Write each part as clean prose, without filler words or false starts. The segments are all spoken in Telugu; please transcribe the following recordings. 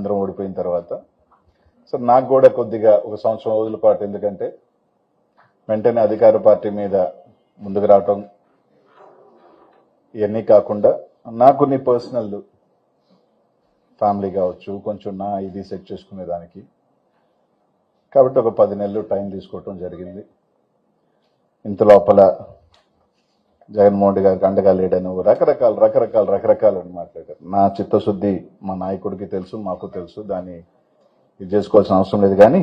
మేమందరం ఓడిపోయిన తర్వాత. సో నాకు కూడా కొద్దిగా ఒక సంవత్సరం రోజుల పాటు, ఎందుకంటే వెంటనే అధికార పార్టీ మీద ముందుకు రావటం ఇవన్నీ కాకుండా నాకు కొన్ని పర్సనల్ ఫ్యామిలీ కావచ్చు, కొంచెం నా ఇది సెట్ చేసుకునేదానికి, కాబట్టి ఒక 10 నెలలు టైం తీసుకోవటం జరిగింది. ఇంత లోపల జగన్మోహన్ రెడ్డి గారికి అండగా లేడని రకరకాలు అని మాట్లాడారు. నా చిత్తశుద్ధి మా నాయకుడికి తెలుసు, మాకు తెలుసు, దాన్ని ఇది చేసుకోవాల్సిన అవసరం లేదు. కానీ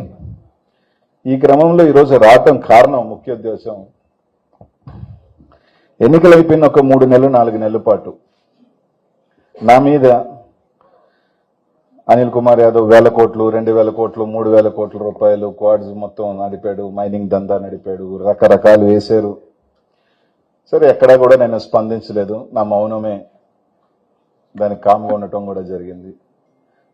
ఈ క్రమంలో ఈరోజు రావటం కారణం, ముఖ్య ఉద్దేశం, ఎన్నికలు అయిపోయిన ఒక 3 నెలలు 4 నెలల పాటు నా మీద అనిల్ కుమార్ యాదవ్ 1000 కోట్లు 2000 కోట్లు 3000 కోట్ల రూపాయలు క్వాడ్స్ మొత్తం నడిపాడు, మైనింగ్ దందా నడిపాడు, రకరకాలు వేశారు. సరే, ఎక్కడా కూడా నేను స్పందించలేదు. నా మౌనమే దానికి కామ్గా ఉండటం కూడా జరిగింది.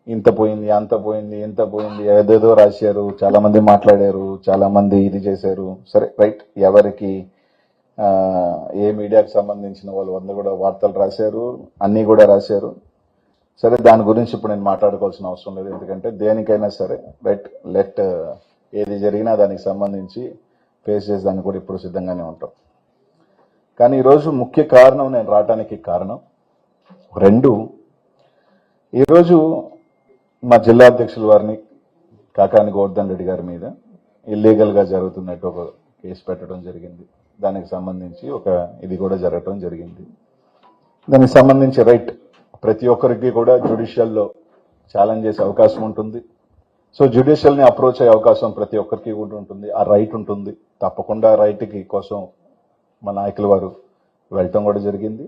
ఇంత పోయింది, అంత పోయింది, ఇంత పోయింది, ఏదేదో రాశారు, చాలా మంది మాట్లాడారు, చాలా మంది ఇది చేశారు. సరే, రైట్, ఎవరికి ఏ మీడియాకు సంబంధించిన వాళ్ళు 100 కూడా వార్తలు రాశారు, అన్నీ కూడా రాశారు. సరే, దాని గురించి ఇప్పుడు నేను మాట్లాడుకోవాల్సిన అవసరం లేదు. ఎందుకంటే దేనికైనా సరే రైట్ ఏది జరిగినా దానికి సంబంధించి ఫేస్ చేసేదానికి కూడా ఇప్పుడు సిద్ధంగానే ఉంటాం. కానీ ఈరోజు ముఖ్య కారణం, నేను రావటానికి కారణం 2. ఈరోజు మా జిల్లా అధ్యక్షుల వారిని కాకాని గోవర్ధన్ రెడ్డి గారి మీద ఇల్లీగల్గా జరుగుతున్నట్టు ఒక కేసు పెట్టడం జరిగింది. దానికి సంబంధించి ఒక ఇది కూడా జరగటం జరిగింది. దానికి సంబంధించి రైట్ ప్రతి ఒక్కరికి కూడా జ్యుడిషియల్లో ఛాలెంజ్ చేసే అవకాశం ఉంటుంది. సో జ్యుడిషియల్ని అప్రోచ్ అయ్యే అవకాశం ప్రతి ఒక్కరికి కూడా ఉంటుంది, ఆ రైట్ ఉంటుంది. తప్పకుండా రైట్కి కోసం మా నాయకుల వారు వెళ్ళటం కూడా జరిగింది.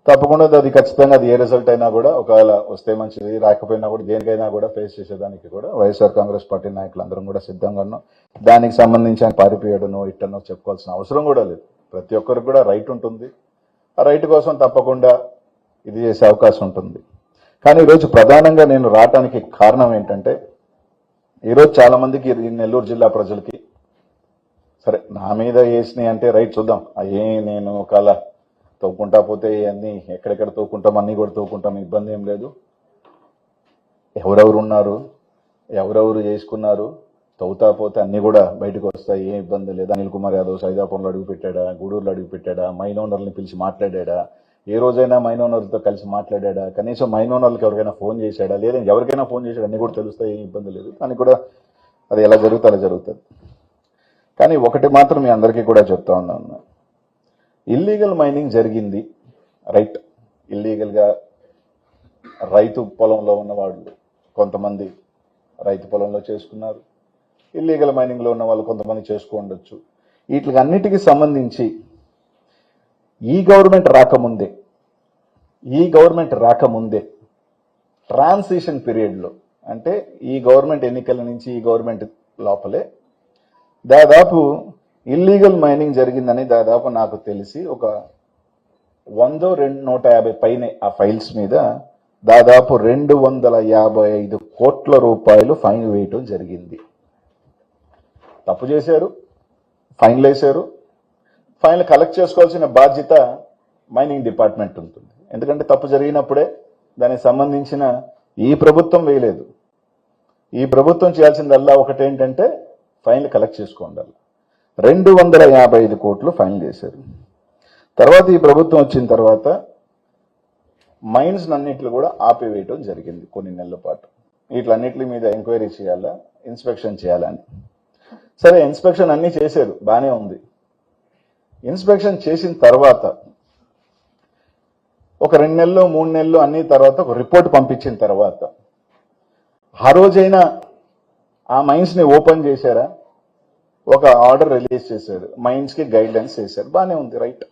తప్పకుండా అది ఖచ్చితంగా అది ఏ రిజల్ట్ అయినా కూడా, ఒకవేళ వస్తే మంచిది, రాకపోయినా కూడా దేనికైనా కూడా ఫేస్ చేసేదానికి కూడా వైఎస్ఆర్ కాంగ్రెస్ పార్టీ నాయకులందరం కూడా సిద్ధంగా ఉన్నాం. దానికి సంబంధించి ఆయన పారిపోయాడనో ఇట్టనో చెప్పుకోవాల్సిన అవసరం కూడా లేదు. ప్రతి ఒక్కరికి కూడా రైట్ ఉంటుంది. ఆ రైట్ కోసం తప్పకుండా ఇది చేసే అవకాశం ఉంటుంది. కానీ ఈరోజు ప్రధానంగా నేను రావటానికి కారణం ఏంటంటే, ఈరోజు చాలా మందికి నెల్లూరు జిల్లా ప్రజలకి సరే నా మీద వేసినాయి అంటే రైట్ చూద్దాం, అయ్యే నేను ఒకవేళ తవ్వుకుంటా పోతే అన్నీ ఎక్కడెక్కడ తవ్వుకుంటాం, అన్నీ కూడా తవ్వుకుంటాం, ఇబ్బంది ఏం లేదు. ఎవరెవరు ఉన్నారు, ఎవరెవరు చేసుకున్నారు, తవ్వుతా పోతే అన్నీ కూడా బయటకు వస్తాయి, ఏం ఇబ్బంది లేదు. అనిల్ కుమార్ యాదవ్ సైదాపురంలో అడుగు పెట్టాడా, గూడూరులో అడుగు పెట్టాడా, మైన్ ఓనర్ని పిలిచి మాట్లాడాడా, ఏ రోజైనా మైన్ ఓనర్తో కలిసి మాట్లాడాడా, కనీసం మైన్ ఓనర్కి ఎవరికైనా ఫోన్ చేశాడా, లేదా ఎవరికైనా ఫోన్ చేశాడా, అన్నీ కూడా తెలుస్తాయి, ఏం ఇబ్బంది లేదు. కానీ కూడా అది ఎలా జరుగుతుందో అలా జరుగుతుంది. కానీ ఒకటి మాత్రం మీ అందరికీ కూడా చెప్తా ఉన్నాను, ఇల్లీగల్ మైనింగ్ జరిగింది రైట్. ఇల్లీగల్గా రైతు పొలంలో ఉన్న వాళ్ళు కొంతమంది రైతు పొలంలో చేసుకున్నారు, ఇల్లీగల్ మైనింగ్లో ఉన్న వాళ్ళు కొంతమంది చేసుకోండొచ్చు. వీటికి అన్నిటికీ సంబంధించి ఈ గవర్నమెంట్ రాకముందే ట్రాన్సిషన్ పీరియడ్లో, అంటే ఈ గవర్నమెంట్ ఎన్నికల నుంచి ఈ గవర్నమెంట్ లోపలే దాదాపు ఇల్లీగల్ మైనింగ్ జరిగిందని దాదాపు నాకు తెలిసి ఒక 100-150 పైనే ఆ ఫైల్స్ మీద దాదాపు 255 కోట్ల రూపాయలు ఫైన్ వేయటం జరిగింది. తప్పు చేశారు, ఫైన్లు వేశారు. ఫైన్లు కలెక్ట్ చేసుకోవాల్సిన బాధ్యత మైనింగ్ డిపార్ట్మెంట్ ఉంటుంది. ఎందుకంటే తప్పు జరిగినప్పుడే దానికి సంబంధించిన ఈ ప్రభుత్వం వేయలేదు. ఈ ప్రభుత్వం చేయాల్సిందల్లా ఒకటేంటంటే ఫైన్లు కలెక్ట్ చేసుకోండాలి. 255 కోట్లు ఫైన్లు చేశారు. తర్వాత ఈ ప్రభుత్వం వచ్చిన తర్వాత మైన్స్ అన్నింటిలో కూడా ఆపివేయటం జరిగింది కొన్ని నెలల పాటు. వీటిలన్నింటి మీద ఎంక్వైరీ చేయాలా, ఇన్స్పెక్షన్ చేయాలని. సరే, ఇన్స్పెక్షన్ అన్నీ చేశారు, బాగానే ఉంది. ఇన్స్పెక్షన్ చేసిన తర్వాత ఒక 2 నెలలు 3 నెలలు అన్ని తర్వాత ఒక రిపోర్ట్ పంపించిన తర్వాత ఆ రోజైనా ఆ మైన్స్ని ఓపెన్ చేశారా, ఒక ఆర్డర్ రిలీజ్ చేశారు, మైన్స్కి గైడ్ లైన్స్ చేశారు, బాగానే ఉంది రైట్.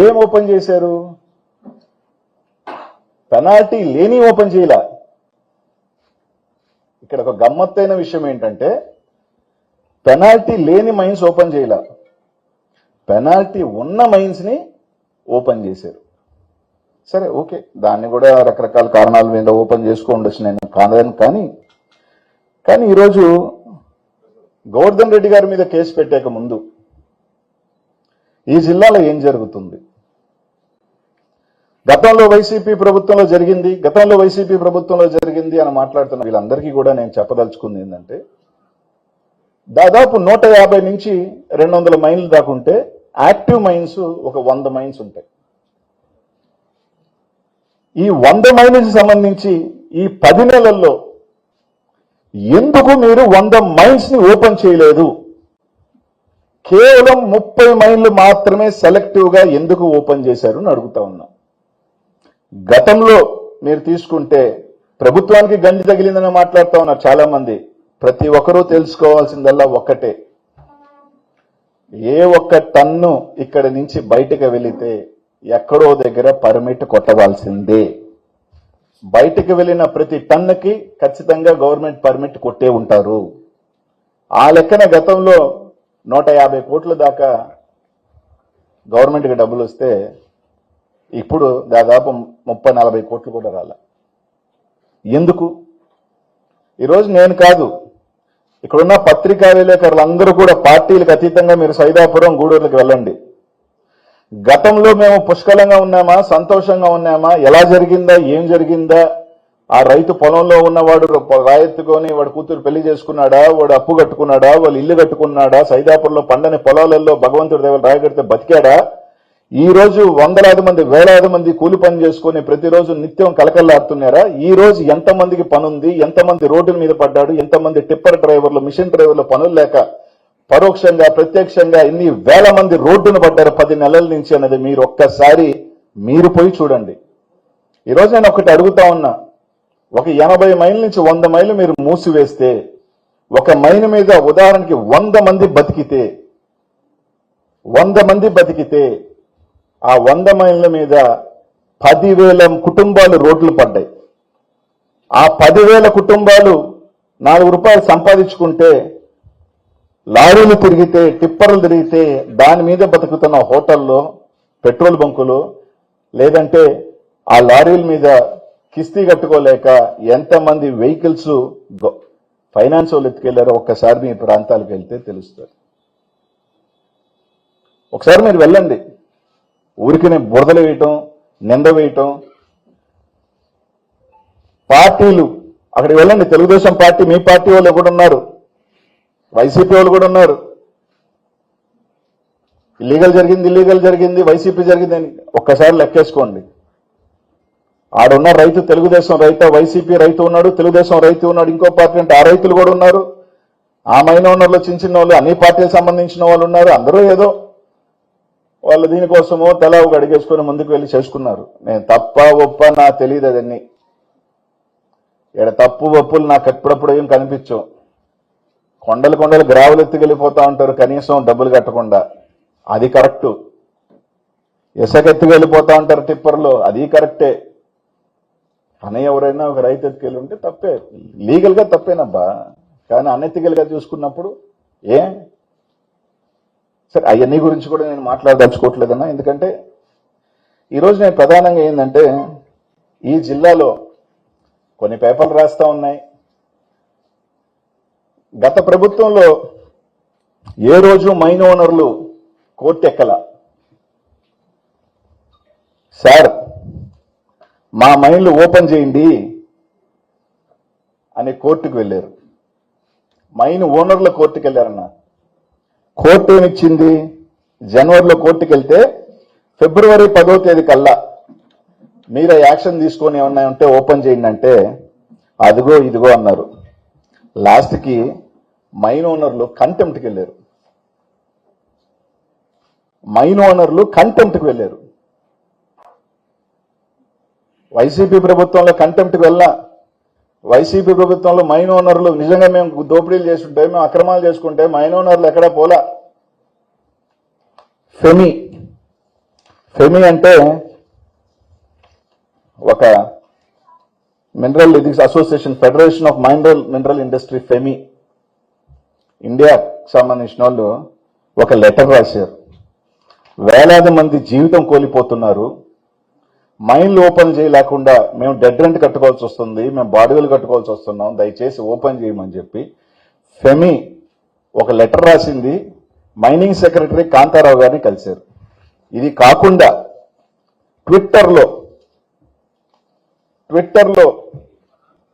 ఏం ఓపెన్ చేశారు? పెనాల్టీ లేని ఓపెన్ చేయాల. ఇక్కడ ఒక గమ్మత్తైన విషయం ఏంటంటే, పెనాల్టీ లేని మైన్స్ ఓపెన్ చేయాల, పెనాల్టీ ఉన్న మైన్స్ని ఓపెన్ చేశారు. సరే, ఓకే, దాన్ని కూడా రకరకాల కారణాల మీద ఓపెన్ చేసుకోండొచ్చు, నేను కాదని. కానీ ఈరోజు గోవర్ధన్ రెడ్డి గారి మీద కేసు పెట్టాక ముందు ఈ జిల్లాలో ఏం జరుగుతుంది? గతంలో వైసీపీ ప్రభుత్వంలో జరిగింది అని మాట్లాడుతున్న వీళ్ళందరికీ కూడా నేను చెప్పదలుచుకుంది ఏంటంటే, దాదాపు 150 నుంచి 200 మైన్లు దాకుంటే యాక్టివ్ మైన్స్ ఒక 100 మైన్స్ ఉంటాయి. ఈ 100 మైన్స్ సంబంధించి ఈ 10 నెలల్లో ఎందుకు మీరు 100 మైన్స్ ని ఓపెన్ చేయలేదు? కేవలం 30 మైన్లు మాత్రమే సెలెక్టివ్ గా ఎందుకు ఓపెన్ చేశారు అని అడుగుతా ఉన్నా. గతంలో మీరు తీసుకుంటే ప్రభుత్వానికి గంజి తగిలిందని మాట్లాడుతూ ఉన్నారు చాలా మంది. ప్రతి ఒక్కరూ తెలుసుకోవాల్సిందల్లా ఒక్కటే, ఏ ఒక్క టన్ను ఇక్కడి నుంచి బయటకు వెళితే ఎక్కడో దగ్గర పర్మిట్ కొట్టవలసిందే. బయటకు వెళ్ళిన ప్రతి టన్నుకి ఖచ్చితంగా గవర్నమెంట్ పర్మిట్ కొట్టే ఉంటారు. ఆ లెక్కన గతంలో 150 కోట్ల దాకా గవర్నమెంట్కి డబ్బులు వస్తే ఇప్పుడు దాదాపు 30-40 కోట్లు కూడా రాల. ఎందుకు? ఈరోజు నేను కాదు, ఇక్కడున్న పత్రికా విలేకరులు అందరూ కూడా పార్టీలకు అతీతంగా మీరు సైదాపురం, గూడూరులకు వెళ్ళండి. గతంలో మేము పుష్కలంగా ఉన్నామా, సంతోషంగా ఉన్నామా, ఎలా జరిగిందా, ఏం జరిగిందా, ఆ రైతు పొలంలో ఉన్నవాడు రాయెత్తుకొని వాడు కూతురు పెళ్లి చేసుకున్నాడా, వాడు అప్పు కట్టుకున్నాడా, వాళ్ళు ఇల్లు కట్టుకున్నాడా, సైదాపురంలో పండని పొలాలలో భగవంతుడి దేవుడు రాయగడితే బతికాడా? ఈ రోజు వందలాది మంది, వేలాది మంది కూలి పని చేసుకుని ప్రతిరోజు నిత్యం కలకల్లాడుతున్నారా? ఈ రోజు ఎంతమందికి పనుంది, ఎంతమంది రోడ్డుల మీద పడ్డాడు, ఎంతమంది టిప్పర్ డ్రైవర్లు, మిషన్ డ్రైవర్లు పనులు లేక పరోక్షంగా ప్రత్యక్షంగా ఎన్ని వేల మంది రోడ్డును పడ్డారు 10 నెలల నుంచి అన్నది మీరు ఒక్కసారి పోయి చూడండి. ఈరోజు నేను ఒకటి అడుగుతా ఉన్నా, ఒక 80 మైళ్ళ నుంచి 100 మైళ్ళు మీరు మూసివేస్తే, ఒక మైన్ మీద ఉదాహరణకి 100 మంది బతికితే ఆ 100 మైళ్ళ మీద 10,000 కుటుంబాలు రోడ్లు పడ్డాయి. ఆ 10,000 కుటుంబాలు 4 రూపాయలు సంపాదించుకుంటే, లారీలు తిరిగితే, టిప్పర్లు తిరిగితే దాని మీద బతుకుతున్న హోటల్లో, పెట్రోల్ బంకులు, లేదంటే ఆ లారీల మీద కిస్తీ కట్టుకోలేక ఎంతమంది వెహికల్స్ ఫైనాన్స్ వాళ్ళు ఎత్తుకెళ్లారో ఒక్కసారి మీ ప్రాంతాలకు వెళ్తే తెలుస్తుంది. ఒకసారి మీరు వెళ్ళండి. ఊరికినే బురదలు వేయటం, నింద వేయటం. పార్టీలు అక్కడికి వెళ్ళండి. తెలుగుదేశం పార్టీ, మీ పార్టీ వాళ్ళు కూడా ఉన్నారు, వైసీపీ వాళ్ళు కూడా ఉన్నారు. ఇల్లీగల్ జరిగింది, వైసీపీ జరిగిందని ఒక్కసారి లెక్కేసుకోండి. ఆడున్న రైతు తెలుగుదేశం రైతు, వైసీపీ రైతు ఉన్నాడు, తెలుగుదేశం రైతు ఉన్నాడు, ఇంకో పార్టీ అంటే ఆ రైతులు కూడా ఉన్నారు. ఆ మైన్ ఓనర్లు చిన్న వాళ్ళు, అన్ని పార్టీలకు సంబంధించిన వాళ్ళు ఉన్నారు. అందరూ ఏదో వాళ్ళు దీనికోసమో తెలావు అడిగేసుకొని ముందుకు వెళ్ళి చేసుకున్నారు. నేను తప్ప ఒప్ప నాకు తెలియదు అదన్నీ. ఇక్కడ తప్పు ఒప్పులు నాకు ఎప్పుడప్పుడు ఏం కనిపించవు. కొండలు గ్రావులు ఎత్తుకెళ్ళిపోతా ఉంటారు కనీసం డబ్బులు కట్టకుండా, అది కరెక్టు. ఇసుకెత్తుకెళ్ళిపోతా ఉంటారు టిప్పర్లో, అది కరెక్టే. కానీ ఎవరైనా ఒక రైతు ఎత్తుకెళ్ళి ఉంటే తప్పే, లీగల్గా తప్పేనబ్బా. కానీ అనెతికల్గా చూసుకున్నప్పుడు సరే అవన్నీ గురించి కూడా నేను మాట్లాడదలుచుకోవట్లేదన్నా. ఎందుకంటే ఈరోజు నేను ప్రధానంగా ఏంటంటే, ఈ జిల్లాలో కొన్ని పేపర్లు రాస్తా ఉన్నాయి. గత ప్రభుత్వంలో ఏ రోజు మైన్ ఓనర్లు కోర్టు ఎక్కల. సార్ మా మైన్లు ఓపెన్ చేయండి అని కోర్టుకు వెళ్ళారు. మైన్ ఓనర్ల కోర్టుకు వెళ్ళారన్న. కోర్టు ఏమిచ్చింది? జనవరిలో కోర్టుకు వెళ్తే ఫిబ్రవరి 10వ తేదీ కల్లా మీరు యాక్షన్ తీసుకొని ఏమన్నా ఉంటే ఓపెన్ చేయండి అంటే అదిగో ఇదిగో అన్నారు. లాస్ట్కి మైన్ ఓనర్లు కంటెంప్ట్కి వెళ్ళారు. వైసీపీ ప్రభుత్వంలో కంటెంప్ట్కి వెళ్ళా. వైసీపీ ప్రభుత్వంలో మైన్ ఓనర్లు నిజంగా మేము దోపిడీలు చేసుకుంటే, మేము అక్రమాలు చేసుకుంటే మైన్ ఓనర్లు ఎక్కడా పోలా. ఫెమి అంటే ఒక mineral association, federation of mineral industry, FIMI ఇండియాకి సంబంధించిన వాళ్ళు ఒక లెటర్ రాశారు. వేలాది మంది జీవితం కోల్పోతున్నారు, మైన్లు ఓపెన్ చేయలేకుండా మేము డెడ్ రెంట్ కట్టుకోవాల్సి వస్తుంది, మేము బాడుగలు కట్టుకోవాల్సి వస్తున్నాం, దయచేసి ఓపెన్ చేయమని చెప్పి ఫెమి ఒక లెటర్ రాసింది. మైనింగ్ సెక్రటరీ కాంతారావు గారిని కలిశారు. ఇది కాకుండా ట్విట్టర్లో ట్విట్టర్లో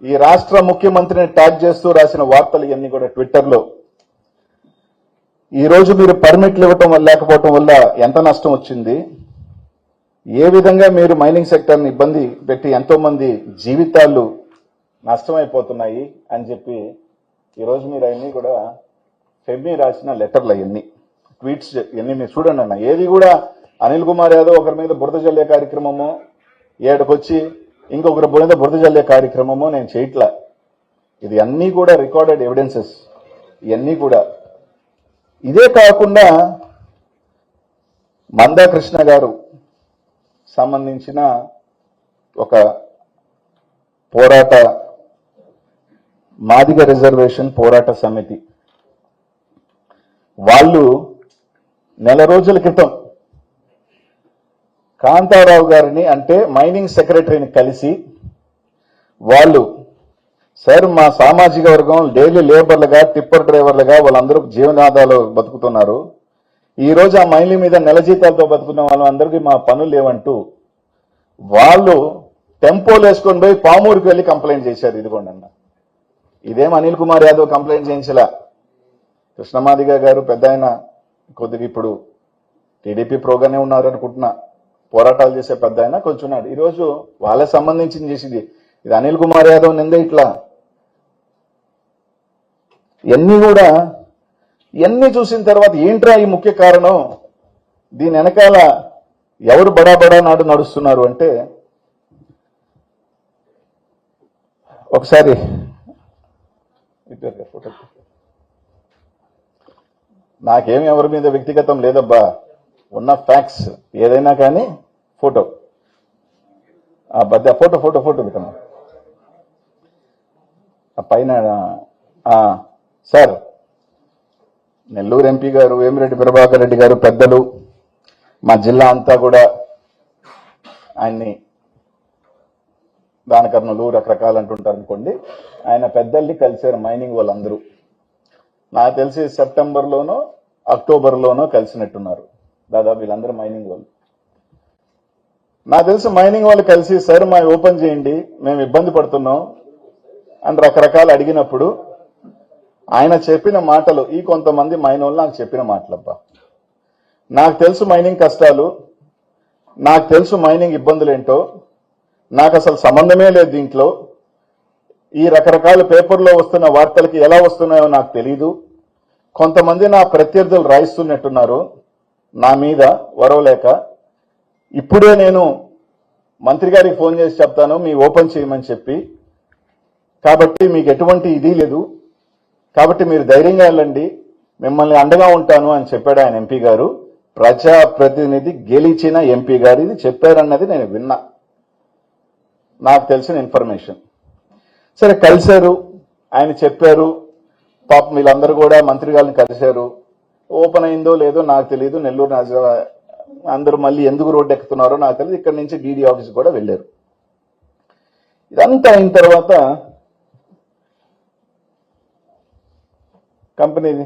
ఈ రాష్ట్ర ముఖ్యమంత్రిని ట్యాగ్ చేస్తూ రాసిన వార్తలు ఇవన్నీ కూడా ట్విట్టర్లో. ఈ రోజు మీరు పర్మిట్లు ఇవ్వటం లేకపోవటం వల్ల ఎంత నష్టం వచ్చింది, ఏ విధంగా మీరు మైనింగ్ సెక్టర్ని ఇబ్బంది పెట్టి ఎంతో మంది జీవితాలు నష్టమైపోతున్నాయి అని చెప్పి ఈరోజు మీరు అవన్నీ కూడా ఫెబీ రాసిన లెటర్లు అవన్నీ ట్వీట్స్ ఇవన్నీ మీరు చూడండి అన్న. ఏది కూడా అనిల్ కుమార్ యాదవ్ ఒకరి మీద బురద జల్లే కార్యక్రమము, ఏడకొచ్చి ఇంకొకరి మీద బురద జల్లే కార్యక్రమము నేను చేయట్లా. ఇది అన్నీ కూడా రికార్డెడ్ ఎవిడెన్సెస్ ఇవన్నీ కూడా. ఇదే కాకుండా మందాకృష్ణ గారు సంబంధించిన ఒక పోరాట మాదిగ రిజర్వేషన్ పోరాట సమితి వాళ్ళు నెల రోజుల క్రితం కాంతారావు గారిని అంటే మైనింగ్ సెక్రటరీని కలిసి వాళ్ళు సార్ మా సామాజిక వర్గం డైలీ లేబర్లుగా టిప్పర్ డ్రైవర్లుగా వాళ్ళందరూ జీవనాధారాలు బతుకుతున్నారు. ఈ రోజు ఆ మైనింగ్ మీద నెల జీతాలతో బతుకున్న వాళ్ళందరికీ మా పనులు లేవంటూ వాళ్ళు టెంపోలు వేసుకొని పోయి పామూరుకి వెళ్ళి కంప్లైంట్ చేశారు. ఇదిగోండి అన్న, ఇదేం అనిల్ కుమార్ యాదవ్ కంప్లైంట్ చేయించలా. కృష్ణమాదిగ గారు పెద్ద ఆయన కొద్దిగా ఇప్పుడు టీడీపీ ప్రోగానే ఉన్నారు అనుకుంటున్నా, పోరాటాలు చేసే పెద్ద ఆయన కొంచెం ఉన్నాడు. ఈరోజు వాళ్ళకి సంబంధించింది చేసింది ఇది అనిల్ కుమార్ యాదవ్ నిందే. ఇట్లా ఇవన్నీ చూసిన తర్వాత ఏంట్రా ఈ ముఖ్య కారణం, దీని వెనకాల ఎవరు బడా నాడు నడుస్తున్నారు అంటే ఒకసారి ఫోటో. నాకేం ఎవరి మీద వ్యక్తిగతం లేదబ్బా, ఉన్న ఫ్యాక్ట్స్ ఏదైనా కానీ ఫోటో ఫోటో ఫోటో ఫోటో పెట్టమ్మా పైన. సార్ నెల్లూరు ఎంపీ గారు వేమిరెడ్డి ప్రభాకర్ రెడ్డి గారు పెద్దలు, మా జిల్లా అంతా కూడా ఆయన్ని దానకర్ణులు రకరకాలు అంటుంటారు అనుకోండి. ఆయన పెద్దల్ని కలిశారు మైనింగ్ వాళ్ళందరూ. నాకు తెలిసి సెప్టెంబర్లోనో అక్టోబర్లోనో కలిసినట్టున్నారు దాదాపు వీళ్ళందరూ మైనింగ్ వాళ్ళు. నాకు తెలిసి మైనింగ్ వాళ్ళు కలిసి సార్ మా ఓపెన్ చేయండి మేము ఇబ్బంది పడుతున్నాం అని రకరకాలు అడిగినప్పుడు ఆయన చెప్పిన మాటలు ఈ కొంతమంది మైన్ వాళ్ళు నాకు చెప్పిన మాటలబ్బా. నాకు తెలుసు మైనింగ్ కష్టాలు, నాకు తెలుసు మైనింగ్ ఇబ్బందులు ఏంటో, నాకు అసలు సంబంధమే లేదు దీంట్లో. ఈ రకరకాల పేపర్లో వస్తున్న వార్తలకి ఎలా వస్తున్నాయో నాకు తెలీదు. కొంతమంది నా ప్రత్యర్థులు రాయిస్తున్నట్టున్నారు నా మీద వరవలేక. ఇప్పుడే నేను మంత్రి గారికి ఫోన్ చేసి చెప్తాను మీ ఓపెన్ చేయమని చెప్పి, కాబట్టి మీకు ఎటువంటి ఇది లేదు, కాబట్టి మీరు ధైర్యంగా వెళ్ళండి, మిమ్మల్ని అండగా ఉంటాను అని చెప్పాడు ఆయన ఎంపీ గారు. ప్రజాప్రతినిధి గెలిచిన ఎంపీ గారు ఇది చెప్పారన్నది నేను విన్నా, నాకు తెలిసిన ఇన్ఫర్మేషన్. సరే కలిశారు, ఆయన చెప్పారు, పాపం వీళ్ళందరూ కూడా మంత్రి గారిని కలిశారు. ఓపెన్ అయిందో లేదో నాకు తెలియదు. నెల్లూరు అందరూ మళ్ళీ ఎందుకు రోడ్డు ఎక్కుతున్నారో నాకు తెలియదు. ఇక్కడి నుంచి డీడీ ఆఫీస్ కూడా వెళ్ళారు. ఇదంతా అయిన తర్వాత కంపెనీది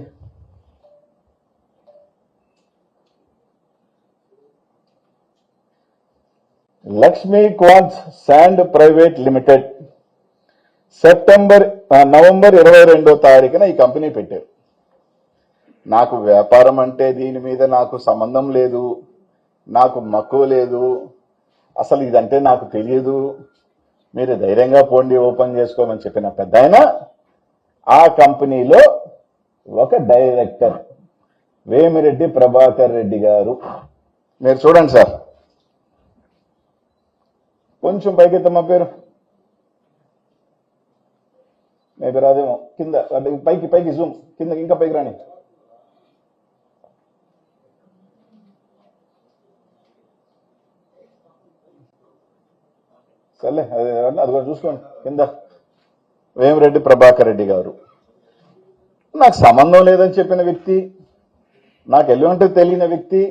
Lakshmi quartz sand private limited November 22వ తారీఖున ఈ కంపెనీ పెట్టారు. నాకు వ్యాపారం అంటే దీని మీద నాకు సంబంధం లేదు, నాకు మక్కువ లేదు, అసలు ఇదంటే నాకు తెలియదు, మీరు ధైర్యంగా పోండి ఓపెన్ చేసుకోమని చెప్పిన పెద్ద ఆయన ఆ కంపెనీలో ఒక డైరెక్టర్ వేమిరెడ్డి ప్రభాకర్ రెడ్డి గారు. మీరు చూడండి సార్, కొంచెం పైకెత్తమ్మా పేరు, మేబీ రాదేమో, కింద పైకి జూమ్, కింద ఇంకా పైకి రాని. సర్లే అది కూడా చూసుకోండి కింద. వేమిరెడ్డి ప్రభాకర్ రెడ్డి గారు నాకు సంబంధం లేదని చెప్పిన వ్యక్తి, నాకు ఎలాంటి తెలియని వ్యక్తి,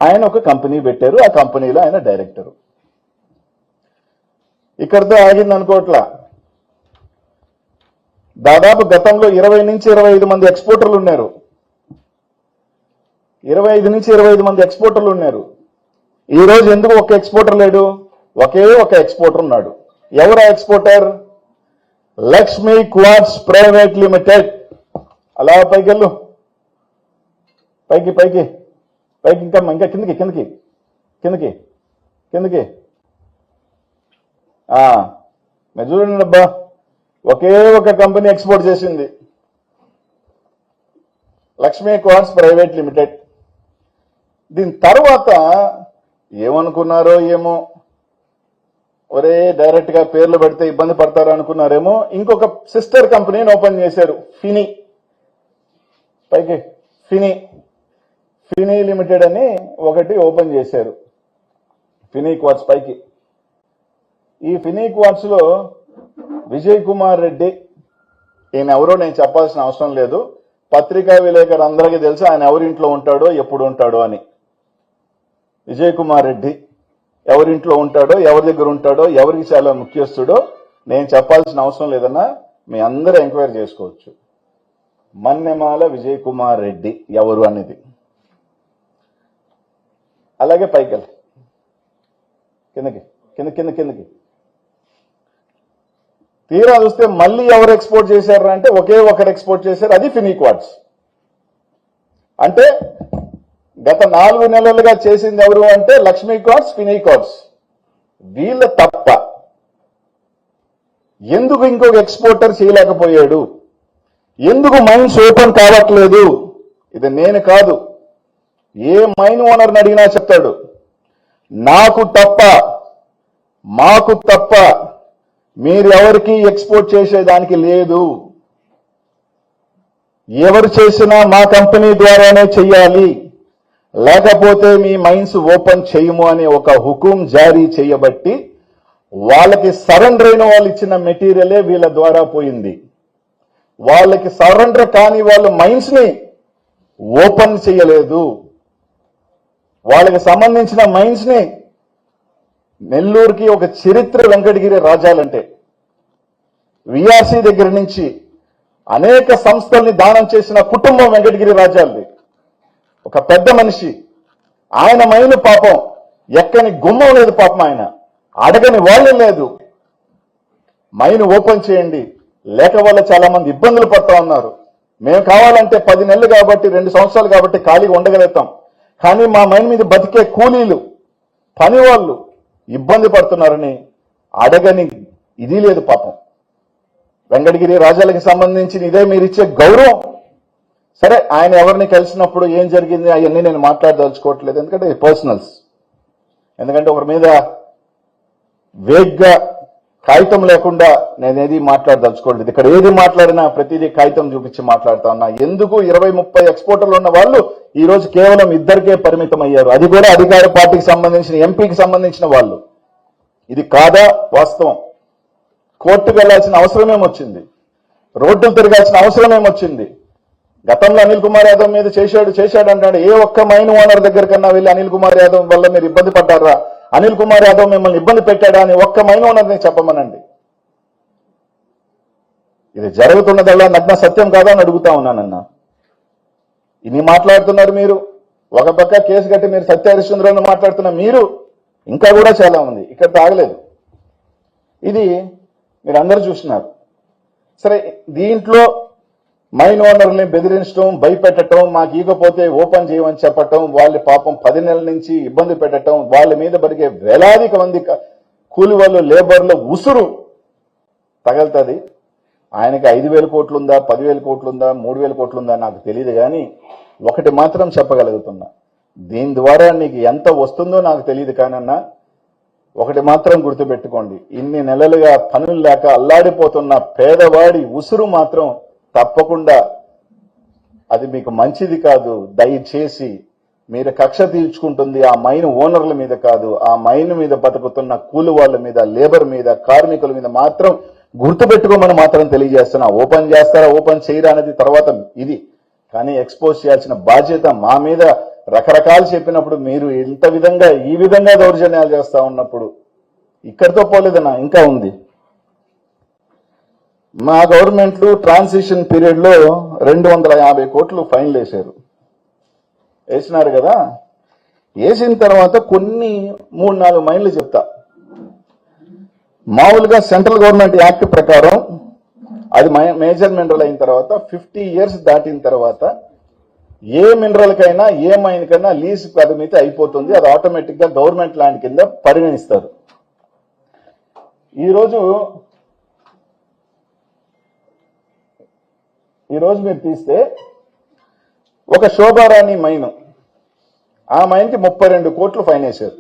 ఆయన ఒక కంపెనీ పెట్టారు. ఆ కంపెనీలో ఆయన డైరెక్టరు. ఇక్కడితో ఆగింది అనుకోవట్లా. దాదాపు గతంలో 20 నుంచి 25 మంది ఎక్స్పోర్టర్లు ఉన్నారు. 25 నుంచి 25 మంది ఎక్స్పోర్టర్లు ఉన్నారు. ఈ రోజు ఎందుకు ఒక ఎక్స్పోర్టర్ లేడు? ఒకే ఒక ఎక్స్పోర్టర్ ఉన్నాడు. ఎవరా exporter? Lakshmi quartz private limited. అలా పైకి వెళ్ళు, పైకి పైకి పైకి, ఇంకా కిందకి కిందకి కిందకి కిందకి. మీరు చూడండి అబ్బా, ఒకే ఒక కంపెనీ ఎక్స్పోర్ట్ చేసింది, లక్ష్మీ క్వార్ట్స్ ప్రైవేట్ లిమిటెడ్. దీని తర్వాత ఏమనుకున్నారో ఏమో, ఒరే డైరెక్ట్ గా పేర్లు పెడితే ఇబ్బంది పడతారు అనుకున్నారేమో, ఇంకొక సిస్టర్ కంపెనీని ఓపెన్ చేశారు, ఫినీ. పైకి ఫినీ, ఫినీ లిమిటెడ్ అని ఒకటి ఓపెన్ చేశారు, ఫినీ క్వార్ట్స్. పైకి ఈ ఫినీ క్వార్ట్స్ లో విజయ్ కుమార్ రెడ్డి, ఈయన ఎవరో నేను చెప్పాల్సిన అవసరం లేదు, పత్రికా విలేకరు అందరికీ తెలుసు ఆయన ఎవరింట్లో ఉంటాడో ఎప్పుడు ఉంటాడో అని. విజయ్ కుమార్ రెడ్డి ఎవరింట్లో ఉంటాడో, ఎవరి దగ్గర ఉంటాడో, ఎవరికి చాలా ముఖ్యస్తుడో నేను చెప్పాల్సిన అవసరం లేదన్నా, మీ అందరూ ఎంక్వైరీ చేసుకోవచ్చు. మన్నెమాల విజయ్ కుమార్ రెడ్డి ఎవరు అనేది. అలాగే పైకి వెళ్ళి కిందకి కింద కింద కిందకి తీరా చూస్తే మళ్ళీ ఎవరు ఎక్స్పోర్ట్ చేశారు అంటే ఒకే ఒకరు ఎక్స్పోర్ట్ చేశారు, అది ఫినీ క్వార్ట్స్. అంటే గత 4 నెలలుగా చేసింది ఎవరు అంటే లక్ష్మీ క్వార్ట్స్, ఫినీ క్వార్ట్స్. వీళ్ళ తప్ప ఎందుకు ఇంకొక ఎక్స్పోర్టర్ చేయలేకపోయాడు? ఎందుకు మైన్స్ ఓపెన్ కావట్లేదు? ఇది నేను కాదు, ఏ మైన్ ఓనర్ని అడిగినా చెప్తాడు, నాకు తప్ప మాకు తప్ప మీరు ఎవరికి ఎక్స్పోర్ట్ చేసేదానికి లేదు, ఎవరు చేసినా మా కంపెనీ ద్వారానే చెయ్యాలి, లేకపోతే మీ మైన్స్ ఓపెన్ చేయము అనే ఒక హుకుం జారీ చేయబట్టి వాళ్ళకి సరెండర్ అయిన వాళ్ళు ఇచ్చిన మెటీరియలే వీళ్ళ ద్వారా పోయింది. వాళ్ళకి సరెండర్ కాని వాళ్ళు మైన్స్ ని ఓపెన్ చేయలేదు. వాళ్ళకి సంబంధించిన మైన్స్ ని, నెల్లూరుకి ఒక చరిత్ర వెంకటగిరి రాజాలంటే, విఆర్సీ దగ్గర నుంచి అనేక సంస్థల్ని దానం చేసిన కుటుంబం వెంకటగిరి రాజాలది. ఒక పెద్ద మనిషి, ఆయన మైలు పాపం ఎక్కని గుమ్మం లేదు, పాపం ఆయన అడగని వాళ్ళు లేదు, మైను ఓపెన్ చేయండి, లేక వల్ల చాలా మంది ఇబ్బందులు పడతా ఉన్నారు. మేము కావాలంటే 10 నెలలు కాబట్టి 2 సంవత్సరాలు కాబట్టి ఖాళీగా ఉండగలుగుతాం, కానీ మా మైన్ మీద బతికే కూలీలు పని వాళ్ళు ఇబ్బంది పడుతున్నారని అడగని ఇది లేదు పాపం. వెంకటగిరి రాజాలకి సంబంధించిన ఇదే మీరు ఇచ్చే గౌరవం. సరే, ఆయన ఎవరిని కలిసినప్పుడు ఏం జరిగింది అవన్నీ నేను మాట్లాడదలుచుకోవట్లేదు, ఎందుకంటే పర్సనల్స్. ఎందుకంటే ఒకరి మీద వేగ్గా కాగితం లేకుండా నేనేది మాట్లాడదలుచుకోవట్లేదు. ఇక్కడ ఏది మాట్లాడినా ప్రతిదీ కాగితం చూపించి మాట్లాడుతా ఉన్నా. ఎందుకు 20-30 ఎక్స్పోర్టర్లు ఉన్న వాళ్ళు ఈ రోజు కేవలం 2కే పరిమితం అయ్యారు, అది కూడా అధికార పార్టీకి సంబంధించిన ఎంపీకి సంబంధించిన వాళ్ళు. ఇది కాదా వాస్తవం? కోర్టుకు వెళ్లాల్సిన అవసరం ఏమొచ్చింది? రోడ్డులు తిరగాల్సిన అవసరం ఏమొచ్చింది? గతంలో అనిల్ కుమార్ యాదవ్ మీద చేశాడు అంటాడు. ఏ ఒక్క మైన్ ఓనర్ దగ్గర కన్నా వెళ్ళి అనిల్ కుమార్ యాదవ్ వల్ల మీరు ఇబ్బంది పడ్డారా, అనిల్ కుమార్ యాదవ్ మిమ్మల్ని ఇబ్బంది పెట్టాడా అని ఒక్క మైన్ ఓనర్ని చెప్పమనండి. ఇది జరుగుతున్నదల్లా నగ్న సత్యం కాదా అని అడుగుతా ఉన్నానన్నా. ఇన్ని మాట్లాడుతున్నారు మీరు, ఒక పక్క కేసు కట్టి మీరు సత్య హరిశ్చంద్రులను మాట్లాడుతున్న మీరు, ఇంకా కూడా చాలా ఉంది, ఇక్కడ తాగలేదు. ఇది మీరు అందరూ చూస్తున్నారు. సరే, దీంట్లో మైన్ ఓనర్ని బెదిరించడం, భయపెట్టడం, మాకు ఈగపోతే ఓపెన్ చేయమని చెప్పటం, వాళ్ళు పాపం 10 నెలల నుంచి ఇబ్బంది పెట్టడం, వాళ్ళ మీద బతికే వేలాది మంది కూలి వాళ్ళు, లేబర్లు ఉసురు తగలుతుంది. ఆయనకి 5,000 కోట్లుందా, 10,000 కోట్లుందా, 3,000 కోట్లుందా నాకు తెలియదు, కానీ ఒకటి మాత్రం చెప్పగలుగుతున్నా, దీని ద్వారా నీకు ఎంత వస్తుందో నాకు తెలియదు, కానన్నా ఒకటి మాత్రం గుర్తుపెట్టుకోండి, ఇన్ని నెలలుగా పనులు లేక అల్లాడిపోతున్న పేదవాడి ఉసురు మాత్రం తప్పకుండా అది మీకు మంచిది కాదు. దయచేసి మీరు కక్ష తీర్చుకుంటుంది ఆ మైన్ ఓనర్ల మీద కాదు, ఆ మైన్ మీద బతుకుతున్న కూలి వాళ్ళ మీద, లేబర్ మీద, కార్మికుల మీద మాత్రం గుర్తుపెట్టుకోమని మాత్రం తెలియజేస్తున్నా. ఓపెన్ చేస్తారా ఓపెన్ చేయరా అనేది తర్వాత ఇది, కానీ ఎక్స్పోజ్ చేయాల్సిన బాధ్యత మా మీద. రకరకాలు చెప్పినప్పుడు మీరు ఇంత విధంగా ఈ విధంగా దౌర్జన్యాలు చేస్తా ఉన్నప్పుడు ఇక్కడితో పోలేదన్నా, ఇంకా ఉంది. మా గవర్నమెంట్లు ట్రాన్సిషన్ పీరియడ్ లో 250 కోట్లు ఫైన్లు వేసినారు కదా. వేసిన తర్వాత కొన్ని 3-4 మైన్లు చెప్తా. మామూలుగా సెంట్రల్ గవర్నమెంట్ యాక్ట్ ప్రకారం అది మేజర్ మినరల్ అయిన తర్వాత 50 years దాటిన తర్వాత ఏ మినరల్ కైనా ఏ మైన్ కైనా లీజ్ పరిమితి అయిపోతుంది. అది ఆటోమేటిక్ గా గవర్నమెంట్ ల్యాండ్ కింద పరిగణిస్తారు. ఈరోజు మీరు తీస్తే ఒక శోభారాణి మైన్, ఆ మైన్కి 32 కోట్లు ఫైన్ వేశారు.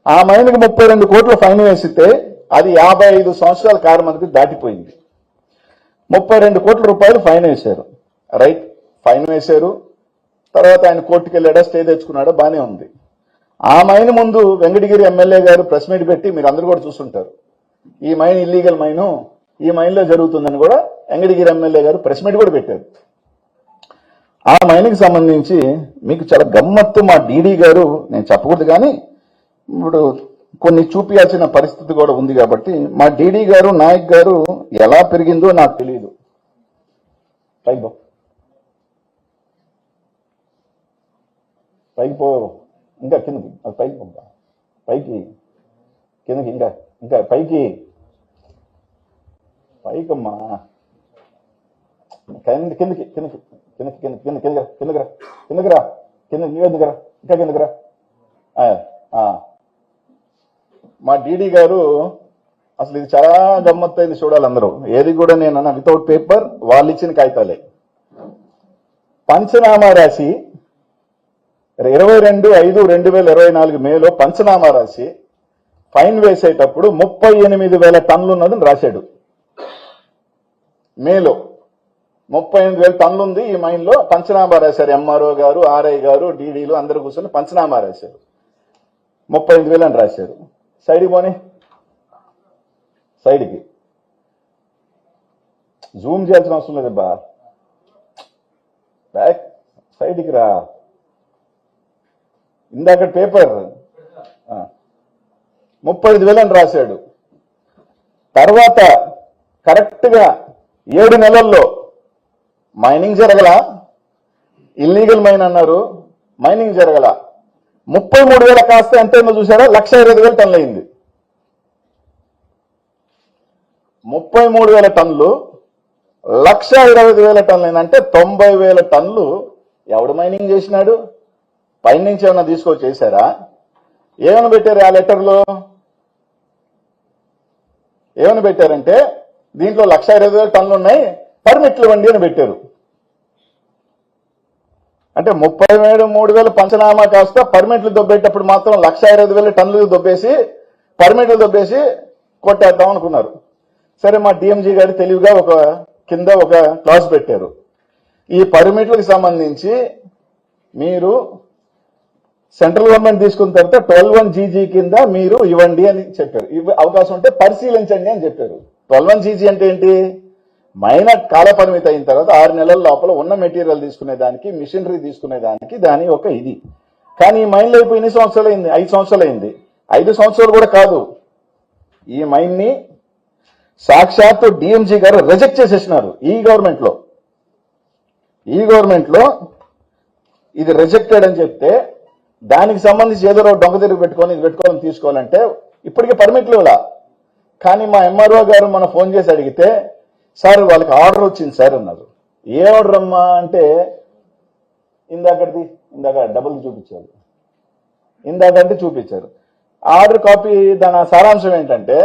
ఆ మైన్కి 32 కోట్లు ఫైన్ వేసితే అది 55 సంవత్సరాల కాలమనికి దాటిపోయింది. 32 కోట్ల రూపాయలు ఫైన్ వేశారు. రైట్, ఫైన్ వేశారు. తర్వాత ఆయన కోర్టుకు వెళ్ళాడా, స్టే తెచ్చుకున్నాడా, బానే ఉంది. ఆ మైన్ ముందు వెంకటగిరి ఎమ్మెల్యే గారు ప్రెస్ మీట్ పెట్టి, మీరు అందరూ కూడా చూస్తుంటారు, ఈ మైన్ ఇల్లీగల్ మైను, ఈ మైన్లో జరుగుతుందని కూడా వెంకటగిరి ఎమ్మెల్యే గారు ప్రెస్ మీట్ కూడా పెట్టారు. ఆ మైన్కి సంబంధించి మీకు చాలా గమ్మత్తు, మా డీడీ గారు, నేను చెప్పకూడదు కానీ ఇప్పుడు కొన్ని చూపించాల్సిన పరిస్థితి కూడా ఉంది కాబట్టి, మా డీడీ గారు, నాయక్ గారు ఎలా పెరిగిందో నాకు తెలియదు. పైకి పో, ఇంకా కిందకి, అది పైకి పంపా, పైకి కిందకి, ఇంకా పైకి, పైకమ్మా, కిందకి ఇంకా కిందకి రా. మా డీడీ గారు అసలు ఇది చాలా గమ్మత్తైంది, చూడాలి అందరూ. ఏది కూడా నేను అన్న వితౌట్ పేపర్, వాళ్ళు ఇచ్చిన కాగితాలే. పంచనామా రాసి 22/5/2024 మేలో పంచనామా రాసి ఫైన్ వేసేటప్పుడు 38,000 టన్నులు ఉన్నదని రాశాడు. మేలో 38,000 టన్నులు ఉంది ఈ మైన్ లో. పంచనామా రాశారు. ఎంఆర్ఓ గారు, ఆర్ఐ గారు, డీడీలు అందరూ కూర్చొని పంచనామా రాశారు. 38,000 అని రాశారు. సైడ్కి పోనీ, సైడ్కి జూమ్ చేయాల్సిన అవసరం లేదబ్బా, బ్యాక్ సైడ్కి రా. ఇందాక పేపర్ 35,000 అని రాశాడు. తర్వాత కరెక్ట్ గా 7 నెలల్లో మైనింగ్ జరగల, ఇల్లీగల్ మైన్ అన్నారు, మైనింగ్ జరగల. 33,000 కాస్త ఎంతైందో చూసారా, 1,25,000 టన్నులు అయింది. 33,000 టన్నులు 1,25,000 టన్నులు అయిందంటే 90,000 టన్నులు ఎవడు మైనింగ్ చేసినాడు? పైన నుంచి ఏమన్నా తీసుకొచ్చి చేశారా? ఏమైనా పెట్టారు ఆ లెటర్లో? ఏమైనా పెట్టారంటే దీంట్లో 1,25,000 టన్నులు ఉన్నాయి, పర్మిట్లు ఇవ్వండి అని పెట్టారు. అంటే 33,000 పంచనామా కాస్త పర్మిట్లు దొబ్బేటప్పుడు మాత్రం 1,25,000 టన్నులు దొబ్బేసి, పర్మిట్లు దొబ్బేసి కొట్టేద్దాం అనుకున్నారు. సరే, మా డిఎంజీ గారు తెలివిగా కింద ఒక క్లాస్ పెట్టారు. ఈ పర్మిట్లకు సంబంధించి మీరు సెంట్రల్ గవర్నమెంట్ తీసుకున్న తర్వాత 12(1)GG కింద మీరు ఇవ్వండి అని చెప్పారు. అవకాశం ఉంటే పరిశీలించండి అని చెప్పారు. 12(1)GG అంటే ఏంటి? మైన్ కాల పరిమితి అయిన తర్వాత 6 నెలల లోపల ఉన్న మెటీరియల్ తీసుకునేదానికి, మిషనరీ తీసుకునేదానికి దాని ఒక ఇది. కానీ ఈ మైన్లో అయిపోయి ఎన్ని సంవత్సరాలు అయింది? 5 సంవత్సరాలు అయింది. 5 సంవత్సరాలు కూడా కాదు, ఈ మైన్ ని సాక్షాత్తు డిఎంజీ గారు రిజెక్ట్ చేసేసినారు. ఈ గవర్నమెంట్ లో ఇది రిజెక్టెడ్ అని చెప్తే, దానికి సంబంధించి ఏదో దొంగ తిరిగి పెట్టుకొని ఇది పెట్టుకోవాలని తీసుకోవాలంటే ఇప్పటికే పర్మిట్లు ఇవ్వాల. కానీ మా ఎంఆర్ఓ గారు మన ఫోన్ చేసి అడిగితే, సార్ వాళ్ళకి ఆర్డర్ వచ్చింది సార్ అన్నారు. ఏ ఆర్డర్ అమ్మా అంటే, ఇందాక డబుల్ చూపించారు, ఇందాకంటే చూపించారు. ఆర్డర్ కాపీ దాని సారాంశం ఏంటంటే,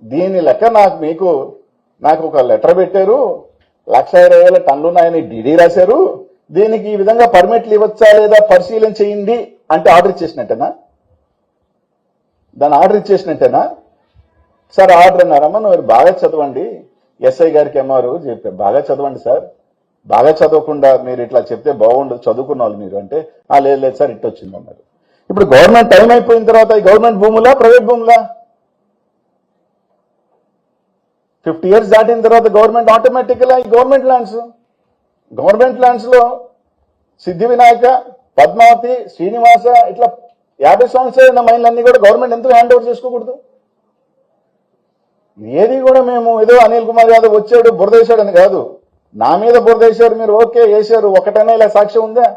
దీని లెక్క నాకు ఒక లెటర్ పెట్టారు, 1,20,000 టన్నులు ఉన్నాయని డీడీ రాశారు, దీనికి ఈ విధంగా పర్మిట్లు ఇవ్వచ్చా లేదా పరిశీలన చేయండి అంటే ఆర్డర్ ఇచ్చేసినట్టేనా? దాని ఆర్డర్ ఇచ్చేసినట్టేనా? సార్ ఆర్డర్ అన్నారమ్మా, నువ్వు బాగా చదవండి, ఎస్ఐ గారికి ఎంఆర్ఓ చెప్పారు, బాగా చదవండి సార్, బాగా చదవకుండా మీరు ఇట్లా చెప్తే బాగుండదు, చదువుకున్న వాళ్ళు మీరు అంటే, లేదు సార్ ఇట్ వచ్చింది అన్నారు. ఇప్పుడు గవర్నమెంట్ టైం అయిపోయిన తర్వాత ఈ గవర్నమెంట్ భూములా, ప్రైవేట్ భూములా? 50 years దాటిన తర్వాత గవర్నమెంట్ ఆటోమేటిక్గా ఈ గవర్నమెంట్ ల్యాండ్స్ లో సిద్ధి వినాయక, పద్మావతి, శ్రీనివాస ఇట్లా 50 సంవత్సరాల మైన్లన్నీ కూడా గవర్నమెంట్ ఎందుకు హ్యాండ్ ఓవర్ చేసుకోకూడదు? ఏది కూడా మేము ఏదో అనిల్ కుమార్ యాదవ్ వచ్చాడు బురదేశాడని కాదు, నా మీద బురదేశారు మీరు, ఓకే వేశారు, ఒకటైనా ఇలా సాక్ష్యం ఉందా?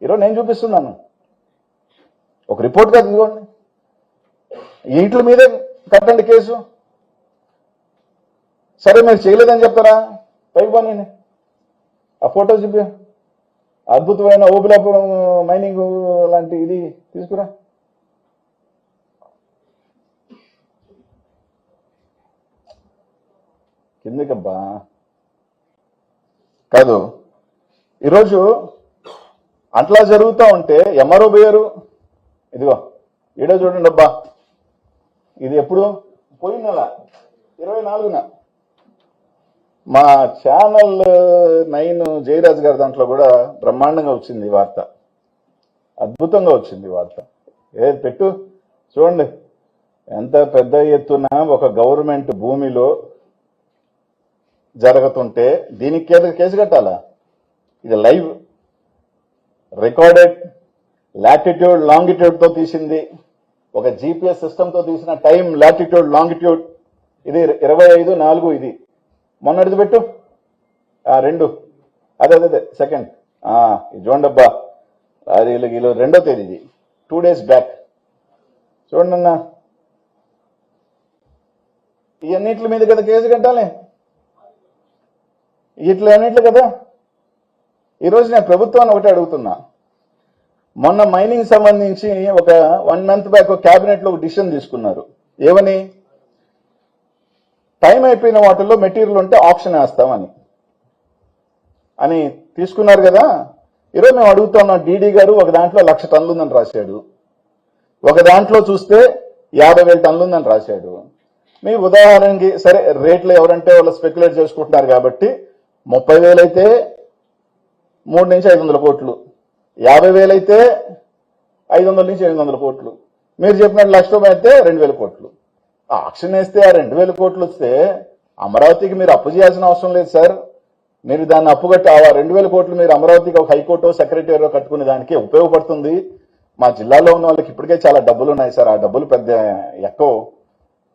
ఈరోజు నేను చూపిస్తున్నాను, ఒక రిపోర్ట్ కాదు, ఇదిగోండి. వీటి మీదే కట్టండి కేసు. సరే మీరు చేయలేదని చెప్తారా? పైకి పోనీ ఆ ఫోటో చూపి, అద్భుతమైన ఓబులాపురం మైనింగ్ లాంటి ఇది తీసుకురా. కిందకబ్బా కాదు. ఈరోజు అట్లా జరుగుతూ ఉంటే ఎంఆర్ఓ పోయారు. ఇదిగో ఈడో చూడండి అబ్బా, ఇది ఎప్పుడు పోయిన నెల 24న మా ఛానల్ 9 జయరాజ్ గారి దాంట్లో కూడా బ్రహ్మాండంగా వచ్చింది ఈ వార్త, అద్భుతంగా వచ్చింది ఈ వార్త. ఏది పెట్టు చూడండి, ఎంత పెద్ద ఎత్తున ఒక గవర్నమెంట్ భూమిలో జరుగుతుంటే దీనికి కేసు కట్టాలా? ఇది లైవ్ రికార్డెడ్ లాటిట్యూడ్ లాంగిట్యూడ్ తో తీసింది, ఒక జీపీఎస్ సిస్టమ్ తో తీసిన టైం లాటిట్యూడ్ లాంగిట్యూడ్. ఇది 25/4 ఇది మొన్నటిది పెట్టు. 2 అదే సెకండ్ ఇది చూడండి అబ్బా, అది 2వ తేదీ, ఇది 2 days బ్యాక్. చూడండి అన్న, ఇవన్నిట్ల మీద కదా కేసు కట్టాలి, ఇట్లా అన్నిట్లు కదా. ఈరోజు నేను ప్రభుత్వాన్ని ఒకటి అడుగుతున్నా, మొన్న మైనింగ్ సంబంధించి ఒక 1 month బ్యాక్ క్యాబినెట్ లో ఒక డిసిషన్ తీసుకున్నారు. ఏమని? టైం అయిపోయిన వాటిల్లో మెటీరియల్ ఉంటే ఆప్షన్ వేస్తామని అని తీసుకున్నారు కదా. ఈరోజు మేము అడుగుతున్నాం, డీడీ గారు ఒక దాంట్లో 1,00,000 టన్నులు ఉందని రాశాడు, ఒక దాంట్లో చూస్తే 50,000 టన్నులు ఉందని రాశాడు. మీ ఉదాహరణకి సరే రేట్లు ఎవరంటే వాళ్ళు స్పెక్యులేట్ చేసుకుంటున్నారు కాబట్టి 30,000 అయితే 3 నుంచి 500 కోట్లు, 50,000 అయితే 500 నుంచి 800 కోట్లు, మీరు చెప్పినట్టు 1,00,000 అయితే 2,000 కోట్లు. ఆక్షన్ వేస్తే ఆ 2,000 కోట్లు వస్తే అమరావతికి మీరు అప్పు చేయాల్సిన అవసరం లేదు సార్. మీరు దాన్ని అప్పుగట్టి ఆ 2,000 కోట్లు మీరు అమరావతికి ఒక హైకోర్టు సెక్రటరీ కట్టుకునే దానికి ఉపయోగపడుతుంది. మా జిల్లాలో ఉన్న వాళ్ళకి ఇప్పటికే చాలా డబ్బులు ఉన్నాయి సార్, ఆ డబ్బులు పెద్ద ఎక్కువ.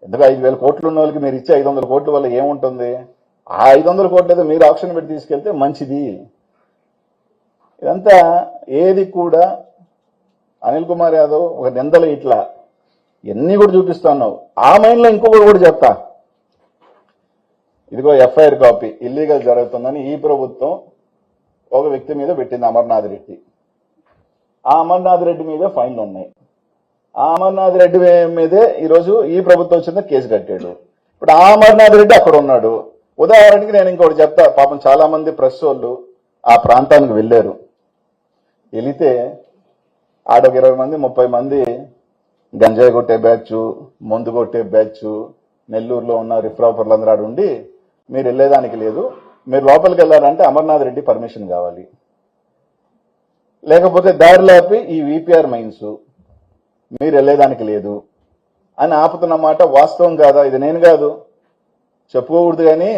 ఎందుకు 5,000 కోట్లు ఉన్న వాళ్ళకి మీరు ఇచ్చే 500 కోట్ల వల్ల ఏముంటుంది? ఆ 500 కోట్లు ఏదో మీరు ఆప్షన్ పెట్టి తీసుకెళ్తే మంచిది. ఇదంతా ఏది కూడా అనిల్ కుమార్ యాదవ్ ఒక నిందలు ఇట్లా ఎన్ని కూడా చూపిస్తున్నావు. ఆ మైండ్లో ఇంకొకటి కూడా చెప్తా, ఇదిగో ఎఫ్ఐఆర్ కాపీ ఇల్లీగల్ జరుగుతుందని ఈ ప్రభుత్వం ఒక వ్యక్తి మీద పెట్టింది, అమర్నాథ్ రెడ్డి. ఆ అమర్నాథ్ రెడ్డి మీద ఫైన్లు ఉన్నాయి. ఆ అమర్నాథ్ రెడ్డి మీదే ఈరోజు ఈ ప్రభుత్వం వచ్చింది కేసు కట్టాడు. ఇప్పుడు ఆ అమర్నాథ్ రెడ్డి అక్కడ ఉన్నాడు. ఉదాహరణకి నేను ఇంకోటి చెప్తా, పాపం చాలా మంది ప్రెస్ వాళ్ళు ఆ ప్రాంతానికి వెళ్ళారు. వెళితే ఆడొక 20 మంది 30 మంది గంజాయి కొట్టే బ్యాచ్, మందు కొట్టే బ్యాచ్, నెల్లూరులో ఉన్న రిఫ్రాపర్లు అందరూ ఆడు ఉండి, మీరు వెళ్ళేదానికి లేదు, మీరు లోపలికి వెళ్ళాలంటే అమర్నాథ్ రెడ్డి పర్మిషన్ కావాలి, లేకపోతే దారిలోపి ఈ విపిఆర్ మైన్స్ మీరు వెళ్ళేదానికి లేదు అని ఆపుతున్నమాట వాస్తవం కాదా? ఇది నేను కాదు చెప్పుకోకూడదు, కానీ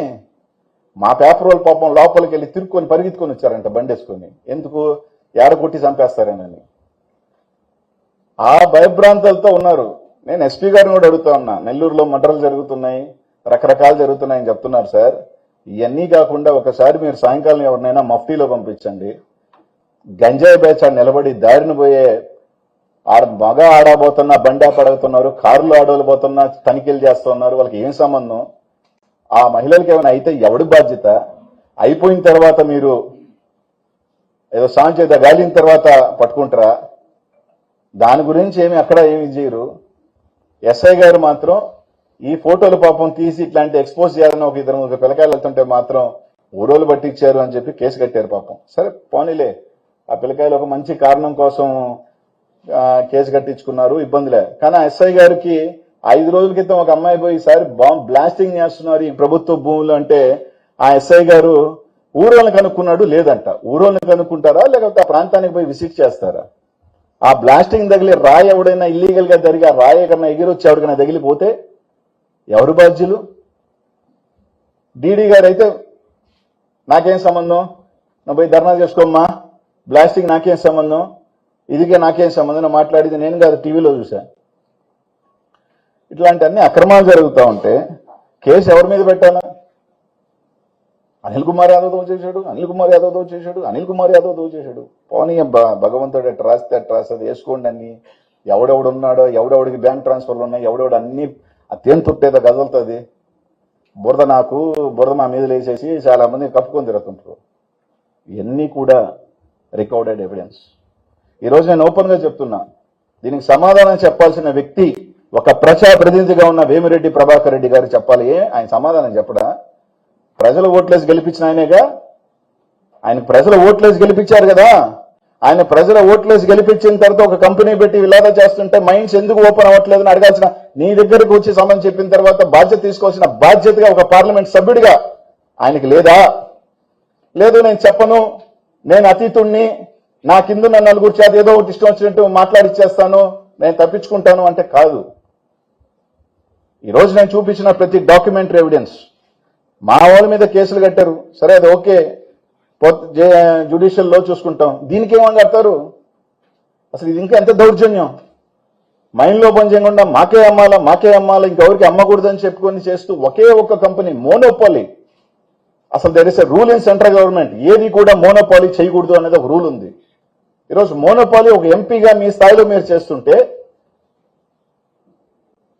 మా పేపర్ వాళ్ళు పాపం లోపలికి వెళ్ళి తిరుక్కొని పరిగెత్తుకొని వచ్చారంట బండేసుకొని. ఎందుకు? ఏడ కొట్టి చంపేస్తారేనని. ఆ భయభ్రాంతాలతో ఉన్నారు. నేను ఎస్పీ గారిని కూడా అడుగుతా ఉన్నా, నెల్లూరులో మర్డర్లు జరుగుతున్నాయి, రకరకాలు జరుగుతున్నాయని చెప్తున్నారు సార్. ఇవన్నీ కాకుండా ఒకసారి మీరు సాయంకాలం ఎవరినైనా మఫ్టీలో పంపించండి, గంజాయి బ్యాచ్ నిలబడి దారిని పోయే మగ ఆడబోతున్నా బండి పడుతున్నారు, కారులో ఆడవలబోతున్నా తనిఖీలు చేస్తున్నారు. వాళ్ళకి ఏం సంబంధం? ఆ మహిళలకు ఏమైనా అయితే ఎవడి బాధ్యత? అయిపోయిన తర్వాత మీరు ఏదో సాంచేత గాలిన తర్వాత పట్టుకుంటారా? దాని గురించి అక్కడ ఏమి చేయరు. ఎస్ఐ గారు మాత్రం ఈ ఫోటోలు పాపం తీసి ఇట్లాంటి ఎక్స్పోజ్ చేయాలని ఒక 2-3 పిల్లకాయలు వెళ్తుంటే మాత్రం ఊరోలు పట్టించారు అని చెప్పి కేసు కట్టారు పాపం. సరే పోనీలే, ఆ పిల్లకాయలు ఒక మంచి కారణం కోసం కేసు కట్టించుకున్నారు, ఇబ్బందిలే. కానీ ఆ ఎస్ఐ గారికి 5 రోజుల క్రితం ఒక అమ్మాయి పోయి ఈసారి బాంబ్ బ్లాస్టింగ్ చేస్తున్నారు ఈ ప్రభుత్వ భూములు అంటే ఆ ఎస్ఐ గారు ఊరోళ్ళని కనుక్కున్నాడు లేదంట. ఊరోళ్ళని కనుక్కుంటారా లేకపోతే ఆ ప్రాంతానికి పోయి విజిట్ చేస్తారా? ఆ బ్లాస్టింగ్ తగిలి రాయి ఎవడైనా ఇల్లీగల్ గా జరిగి ఆ రాయి కన్నా ఎగిరొచ్చి ఎవరికైనా తగిలిపోతే ఎవరు బాధ్యులు? డీడీ గారు అయితే నాకేం సంబంధం, నువ్వు పోయి ధర్నా చేసుకోమ్మా, బ్లాస్టింగ్ నాకేం సంబంధం, ఇదిగే నాకేం సంబంధం మాట్లాడింది నేను కాదు, టీవీలో చూసా. ఇట్లాంటి అన్ని అక్రమాలు జరుగుతూ ఉంటే కేసు ఎవరి మీద పెట్టాలా? అనిల్ కుమార్ యాదవ్తో చేశాడు, అనిల్ కుమార్ యాదవ్తో చేశాడు, అనిల్ కుమార్ యాదవ్తో చేశాడు. పోనీ భగవంతుడు ఎట్లా రాస్తే అట్లా రాస్తుంది, వేసుకోండి అన్ని. ఎవడెవడున్నాడో, ఎవడెవడికి బ్యాంక్ ట్రాన్స్ఫర్లు ఉన్నాయి, ఎవడెవడు అన్ని తేనె తుట్టేదో కదులుతుంది, బురద మా మీద లేచేసి చాలా మంది కప్పుకొని తిరుగుతుంటారు. ఇవన్నీ కూడా రికార్డెడ్ ఎవిడెన్స్. ఈరోజు నేను ఓపెన్గా చెప్తున్నా, దీనికి సమాధానం చెప్పాల్సిన వ్యక్తి ఒక ప్రజాప్రతినిధిగా ఉన్న వేమిరెడ్డి ప్రభాకర్ రెడ్డి గారు చెప్పాలి. ఆయన సమాధానం చెప్పడా? ప్రజలు ఓట్లేసి గెలిపించిన ఆయనేగా, ఆయన ప్రజలు ఓట్లేసి గెలిపించారు కదా. ఆయన ప్రజల ఓట్లేసి గెలిపించిన తర్వాత ఒక కంపెనీ పెట్టి విలాదా చేస్తుంటే మైండ్స్ ఎందుకు ఓపెన్ అవ్వట్లేదని అడగాల్సిన, నీ దగ్గరకు వచ్చి సంబంధం చెప్పిన తర్వాత బాధ్యత తీసుకోవాల్సిన బాధ్యతగా ఒక పార్లమెంట్ సభ్యుడిగా ఆయనకి లేదా? లేదు నేను చెప్పను, నేను అతీతుణ్ణి, నా కిందున్న నలుగురు చేత ఏదో ఒకటి ఇష్టం వచ్చినట్టు మాట్లాడిచ్చేస్తాను, నేను తప్పించుకుంటాను అంటే కాదు. ఈరోజు నేను చూపించిన ప్రతి డాక్యుమెంటరీ ఎవిడెన్స్. మా వాళ్ళ మీద కేసులు కట్టారు, సరే అది ఓకే, జ్యుడిషియల్లో చూసుకుంటాం. దీనికి ఏమని కడతారు? అసలు ఇది ఇంకా ఎంత దౌర్జన్యం. మైండ్లో పని చేయకుండా మాకే అమ్మాలా ఇంకెవరికి అమ్మకూడదని చెప్పుకొని చేస్తూ ఒకే ఒక్క కంపెనీ మోనోపాలీ. అసలు there is a rule in central government, ఏది కూడా మోనోపాలీ చేయకూడదు అనేది ఒక రూల్ ఉంది. ఈరోజు మోనోపాలీ ఒక ఎంపీగా మీ స్థాయిలో మీరు చేస్తుంటే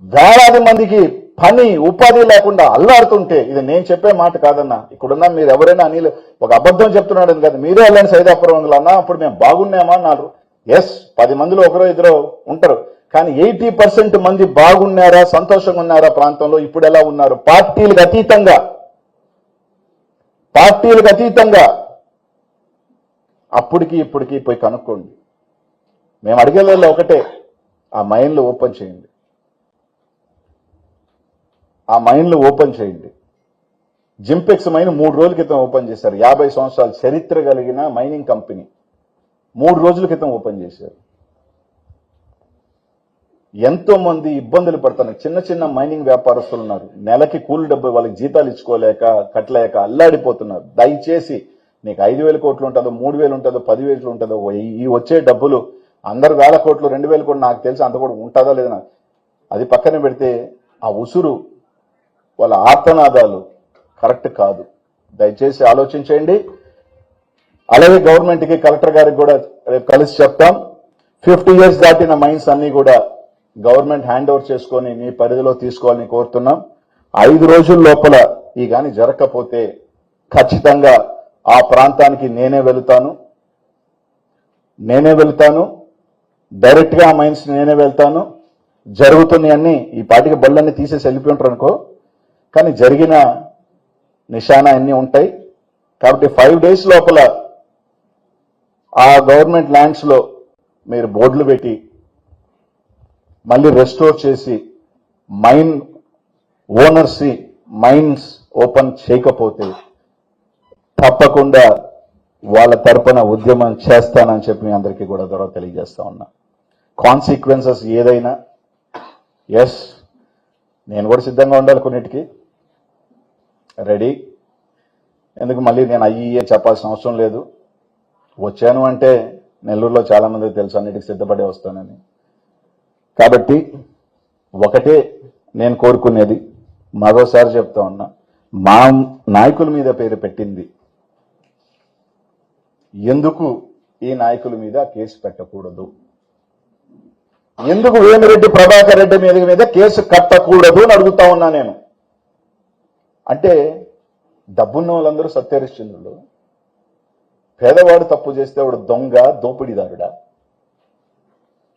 వేలాది మందికి పని ఉపాధి లేకుండా అల్లాడుతుంటే, ఇది నేను చెప్పే మాట కాదన్నా, ఇక్కడున్న మీరు ఎవరైనా అనిల్ ఒక అబద్ధం చెప్తున్నాడు అని కాదు, మీరే వెళ్ళండి సైదాపురం అన్నా, అప్పుడు మేము బాగున్నామా అన్నారు. ఎస్, 10 మందిలో ఒకరో ఇద్దరు ఉంటారు, కానీ 80% మంది బాగున్నారా, సంతోషంగా ఉన్నారా ప్రాంతంలో? ఇప్పుడు ఎలా ఉన్నారు? పార్టీలకు అతీతంగా అప్పటికి ఇప్పటికి పోయి కనుక్కోండి. మేము అడిగేది ఒకటే, ఆ మైండ్లు ఓపెన్ చేయండి, జింపెక్స్ మైన్ 3 రోజుల క్రితం ఓపెన్ చేశారు. 50 సంవత్సరాల చరిత్ర కలిగిన మైనింగ్ కంపెనీ 3 రోజుల క్రితం ఓపెన్ చేశారు. ఎంతో మంది ఇబ్బందులు పడుతున్నారు. చిన్న చిన్న మైనింగ్ వ్యాపారస్తులు ఉన్నారు, నెలకి కూలి డబ్బు వాళ్ళకి జీతాలు ఇచ్చుకోలేక కట్టలేక అల్లాడిపోతున్నారు. దయచేసి నీకు 5,000 కోట్లు ఉంటుందో, 3,000 ఉంటుందో, 10,000 ఉంటుందో, ఈ వచ్చే డబ్బులు అందరు 1,000 కోట్లు 2,000 కోట్లు నాకు తెలిసి అంత కూడా ఉంటుందా లేదా అది పక్కన పెడితే, ఆ ఉసురు వాళ్ళ ఆర్తనాదాలు కరెక్ట్ కాదు. దయచేసి ఆలోచించండి. అలాగే గవర్నమెంట్కి, కలెక్టర్ గారికి కూడా రేపు కలిసి చెప్తాం, 50 years దాటిన మైన్స్ అన్ని కూడా గవర్నమెంట్ హ్యాండ్ ఓవర్ చేసుకొని మీ పరిధిలో తీసుకోవాలని కోరుతున్నాం. 5 రోజుల లోపల ఈ గాని జరగకపోతే ఖచ్చితంగా ఆ ప్రాంతానికి నేనే వెళ్తాను, డైరెక్ట్ గా ఆ మైన్స్ నేనే వెళ్తాను. జరుగుతున్నాయన్నీ ఈ పాటికి బళ్ళన్నీ తీసేసి వెళ్ళిపోయి ఉంటారు అనుకో, కానీ జరిగిన నిశానా అన్నీ ఉంటాయి. కాబట్టి 5 days లోపల ఆ గవర్నమెంట్ ల్యాండ్స్ లో మీరు బోర్డులు పెట్టి మళ్ళీ రెస్టోర్ చేసి మైన్ ఓనర్స్ మైన్స్ ఓపెన్ చేయకపోతే తప్పకుండా వాళ్ళ తరపున ఉద్యమం చేస్తానని చెప్పి మీ అందరికీ కూడా ద్వారా తెలియజేస్తా ఉన్నా. కాన్సిక్వెన్సెస్ ఏదైనా ఎస్, నేను కూడా సిద్ధంగా ఉండాలి, కొన్నిటికి రెడీ. ఎందుకు మళ్ళీ నేను అయ్యే చెప్పాల్సిన అవసరం లేదు. వచ్చాను అంటే నెల్లూరులో చాలా మందికి తెలుసు, అన్నిటికీ సిద్ధపడే వస్తానని. కాబట్టి ఒకటే నేను కోరుకునేది, మరోసారి చెప్తా ఉన్నా, మా నాయకుల మీద పేరు పెట్టింది, ఎందుకు ఈ నాయకుల మీద కేసు పెట్టకూడదు? ఎందుకు వేమిరెడ్డి ప్రభాకర్ రెడ్డి మీద కేసు కట్టకూడదు అని అడుగుతా ఉన్నా నేను. అంటే డబ్బున్న వాళ్ళందరూ సత్యహరిశ్చంద్రులు, పేదవాడు తప్పు చేస్తే వాడు దొంగ, దోపిడీదారుడా?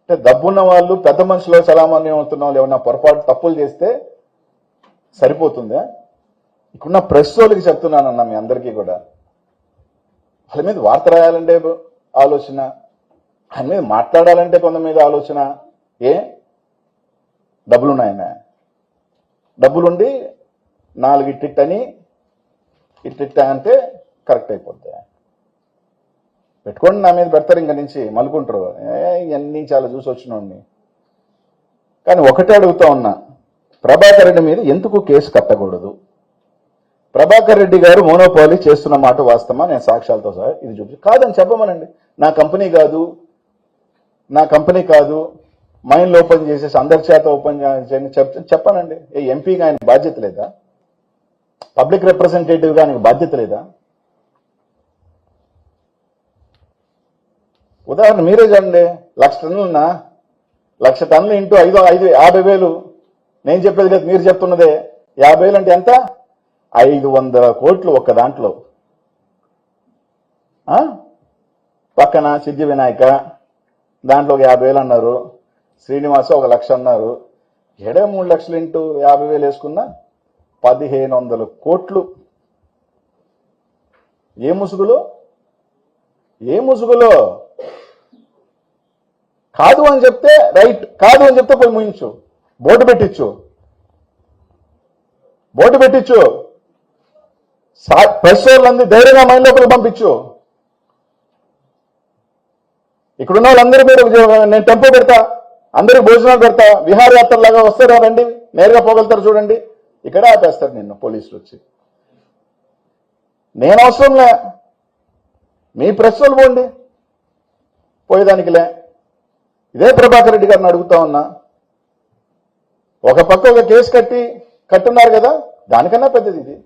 అంటే డబ్బున్న వాళ్ళు, పెద్ద మనుషులు, సలామాన్యం అవుతున్న వాళ్ళు ఏమన్నా పొరపాటు తప్పులు చేస్తే సరిపోతుందా? ఇక్కడున్న ప్రెస్ వాళ్ళకి చెప్తున్నానన్నా, మీ అందరికీ కూడా, వాళ్ళ మీద వార్త రాయాలంటే ఆలోచన, ఆయన మీద మాట్లాడాలంటే కొంత మీద ఆలోచన. డబ్బులున్నాయన, డబ్బులుండి 4 ఇట్టిట్టని ఇట్టిట్ట అంటే కరెక్ట్ అయిపోద్ది. పెట్టుకోండి, నా మీద పెడతారు, ఇంక నుంచి మలుకుంటారు. ఇవన్నీ చాలా చూసి వచ్చినోడిని. కానీ ఒకటే అడుగుతా ఉన్నా, ప్రభాకర్ రెడ్డి మీద ఎందుకు కేసు కట్టకూడదు? ప్రభాకర్ రెడ్డి గారు మోనోపాలీ చేస్తున్న మాట వాస్తవమా? నేను సాక్ష్యాలతో సహా ఇది చూపించి కాదని చెప్పమనండి. నా కంపెనీ కాదు, మైండ్లు ఓపెన్ చేసేసి అందరి చేత ఓపెన్ చేయని చెప్పానండి. ఎంపీగా ఆయన బాధ్యత లేదా? పబ్లిక్ రిప్రజెంటేటివ్గా ఆయనకు బాధ్యత లేదా? ఉదాహరణ మీరే చూడండి, 1,00,000 టన్నులున్నా, 1,00,000 టన్నులు ఇంటూ 50,000 నేను చెప్పేది లేదు, మీరు చెప్తున్నదే. 50,000 అంటే ఎంత? 500 కోట్లు ఒక్క దాంట్లో. పక్కన సిద్ధి వినాయక దాంట్లో ఒక 50,000 అన్నారు, శ్రీనివాస 1,00,000 అన్నారు. 3 లక్షలు ఇంటూ 50,000 వేసుకున్నా 1,500 కోట్లు. ఏ ముసుగులో కాదు అని చెప్తే రైట్, కాదు అని చెప్తే పోయి ముయించు, బోర్డు పెట్టించు. ప్రెస్ వాళ్ళందరూ ధైర్యంగా మైండ్ లోపలికి పంపించు. ఇక్కడున్న వాళ్ళందరూ మీరు నేను టెంపో పెడతా, అందరికి భోజనాలు పెడతా, విహారయాత్రలాగా వస్తారా రండి, నేరుగా పోగలుగుతారు చూడండి. ఇక్కడ ఆపేస్తారు నిన్ను పోలీసులు వచ్చి. నేను అవసరంలే, మీ ప్రెస్ వాళ్ళు పోండి, పోయేదానికిలే. ఇదే ప్రభాకర్ రెడ్డి గారిని అడుగుతా ఉన్నా, ఒక పక్క ఒక కేసు కట్టున్నారు కదా, దానికన్నా పెద్దది ఇది.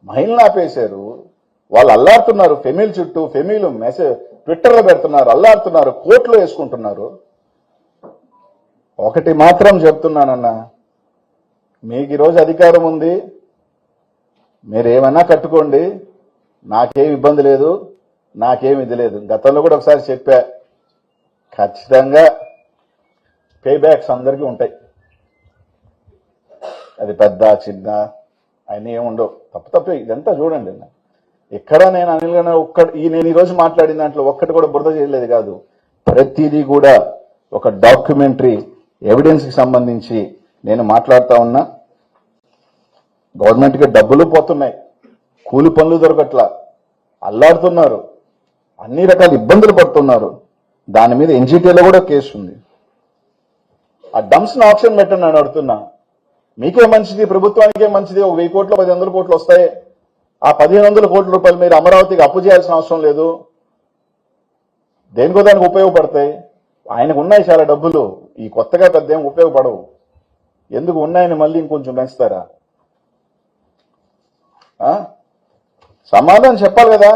మహిళను ఆపేశారు, వాళ్ళు అల్లాడుతున్నారు, ఫెమిల్ చుట్టూ ఫెమిల్ మెసేజ్ ట్విట్టర్లో పెడుతున్నారు, అల్లాడుతున్నారు, కోర్టులో వేసుకుంటున్నారు. ఒకటి మాత్రం చెప్తున్నానన్నా, మీకు ఈరోజు అధికారం ఉంది, మీరేమన్నా కట్టుకోండి, నాకేం ఇబ్బంది లేదు, నాకేం ఇది లేదు. గతంలో కూడా ఒకసారి చెప్పా, ఖచ్చితంగా పే బ్యాక్స్ అందరికీ ఉంటాయి. అది పెద్ద చిన్న ఆయన ఏముండవు, తప్పే. ఇదంతా చూడండి, ఎక్కడ నేను అనిల్ గారు నేను ఈరోజు మాట్లాడిన దాంట్లో ఒక్కటి కూడా బురద చేయలేదు కాదు. ప్రతిదీ కూడా ఒక డాక్యుమెంటరీ ఎవిడెన్స్కి సంబంధించి నేను మాట్లాడుతా ఉన్నా. గవర్నమెంట్కి డబ్బులు పోతున్నాయి, కూలి పనులు దొరకట్లా, అల్లాడుతున్నారు, అన్ని రకాల ఇబ్బందులు పడుతున్నారు. దాని మీద ఎన్జిటీలో కూడా కేసు ఉంది. ఆ డంప్స్ని ఆప్షన్ పెట్టండి అని అడుగుతున్నా. మీకే మంచిది, ప్రభుత్వానికే మంచిది. 1,000 కోట్లు 1,500 కోట్లు వస్తాయి. ఆ 1,500 కోట్ల రూపాయలు మీరు అమరావతికి అప్పు చేయాల్సిన అవసరం లేదు, దేనికో దానికి ఉపయోగపడతాయి. ఆయనకు ఉన్నాయి చాలా డబ్బులు, ఈ కొత్తగా పెద్ద ఏం ఉపయోగపడవు. ఎందుకు ఉన్నాయని మళ్ళీ ఇంకొంచెం పెంచుతారా? సమాధానం చెప్పాలి కదా.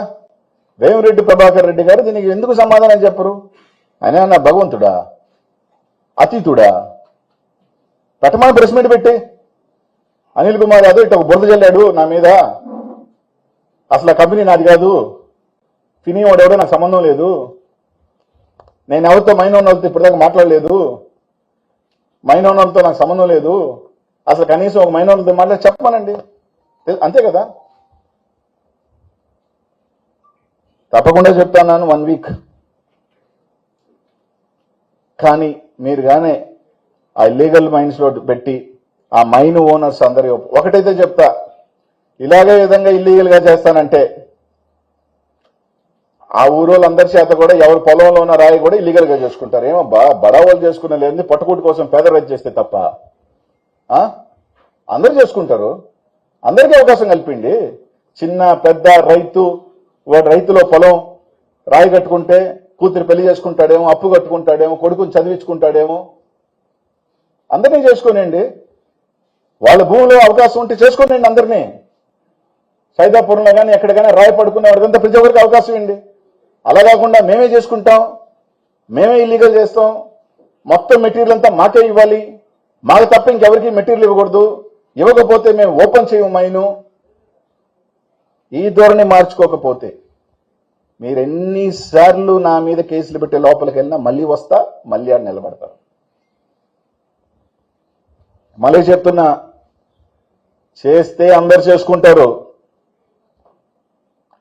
వేమిరెడ్డి ప్రభాకర్ రెడ్డి గారు దీనికి ఎందుకు సమాధానం చెప్పరు? ఆయన అన్న భగవంతుడా, అతీతుడా? పెట్టమని ప్రెస్ మీట్ పెట్టి అనిల్ కుమార్ యాదవ్ ఇట్లా బురద చల్లాడు నా మీద, అసలు ఆ కంపెనీ నాది కాదు, ఫినీ వాడెవడో నాకు సంబంధం లేదు, నేను ఎవరితో మైనోన్నలతో ఇప్పటిదాకా మాట్లాడలేదు, మైనోన్నలతో నాకు సంబంధం లేదు, అసలు కనీసం ఒక మైనోన్నలతో మాట్లాడి చెప్పమనండి, అంతే కదా. తప్పకుండా చెప్తాను 1 వీక్. కానీ మీరు గానే ఆ ఇల్లీగల్ మైన్స్ లో పెట్టి ఆ మైన్ ఓనర్స్ అందరి ఒకటైతే చెప్తా, ఇలాగే విధంగా ఇల్లీగల్ గా చేస్తానంటే ఆ ఊరోళ్ళందరి చేత కూడా ఎవరి పొలంలో ఉన్న రాయి కూడా ఇల్లీగల్ గా చేసుకుంటారు. ఏమబ్బా బడావాళ్ళు చేసుకునే లేని పట్టుకూటి కోసం పేద రైతు చేస్తే తప్ప అందరూ చేసుకుంటారు. అందరికీ అవకాశం కల్పిండి. చిన్న పెద్ద రైతు, వాడు రైతులో పొలం రాయి కట్టుకుంటే కూతురు పెళ్లి చేసుకుంటాడేమో, అప్పు కట్టుకుంటాడేమో, కొడుకుని చదివించుకుంటాడేమో, అందరినీ చేసుకోనండి. వాళ్ళ భూమిలో అవకాశం ఉంటే చేసుకోనండి అందరినీ. సైదాపురంలో కానీ ఎక్కడికైనా రాయి పడుకున్న వాడికంతా ప్రతి ఒక్కరికి అవకాశం ఇవ్వండి. అలా కాకుండా మేమే చేసుకుంటాం, మేమే ఇల్లీగల్ చేస్తాం, మొత్తం మెటీరియల్ అంతా మాకే ఇవ్వాలి, మాకు తప్ప ఇంకెవరికి మెటీరియల్ ఇవ్వకూడదు, ఇవ్వకపోతే మేము ఓపెన్ చేయము మైను. ఈ ధోరణి మార్చుకోకపోతే మీరు ఎన్నిసార్లు నా మీద కేసులు పెట్టి లోపలికి వెళ్ళినా మళ్ళీ వస్తా, మళ్ళీ ఆడ నిలబడతారు. మళ్ళీ చెప్తున్నా, చేస్తే అందరు చేసుకుంటారు,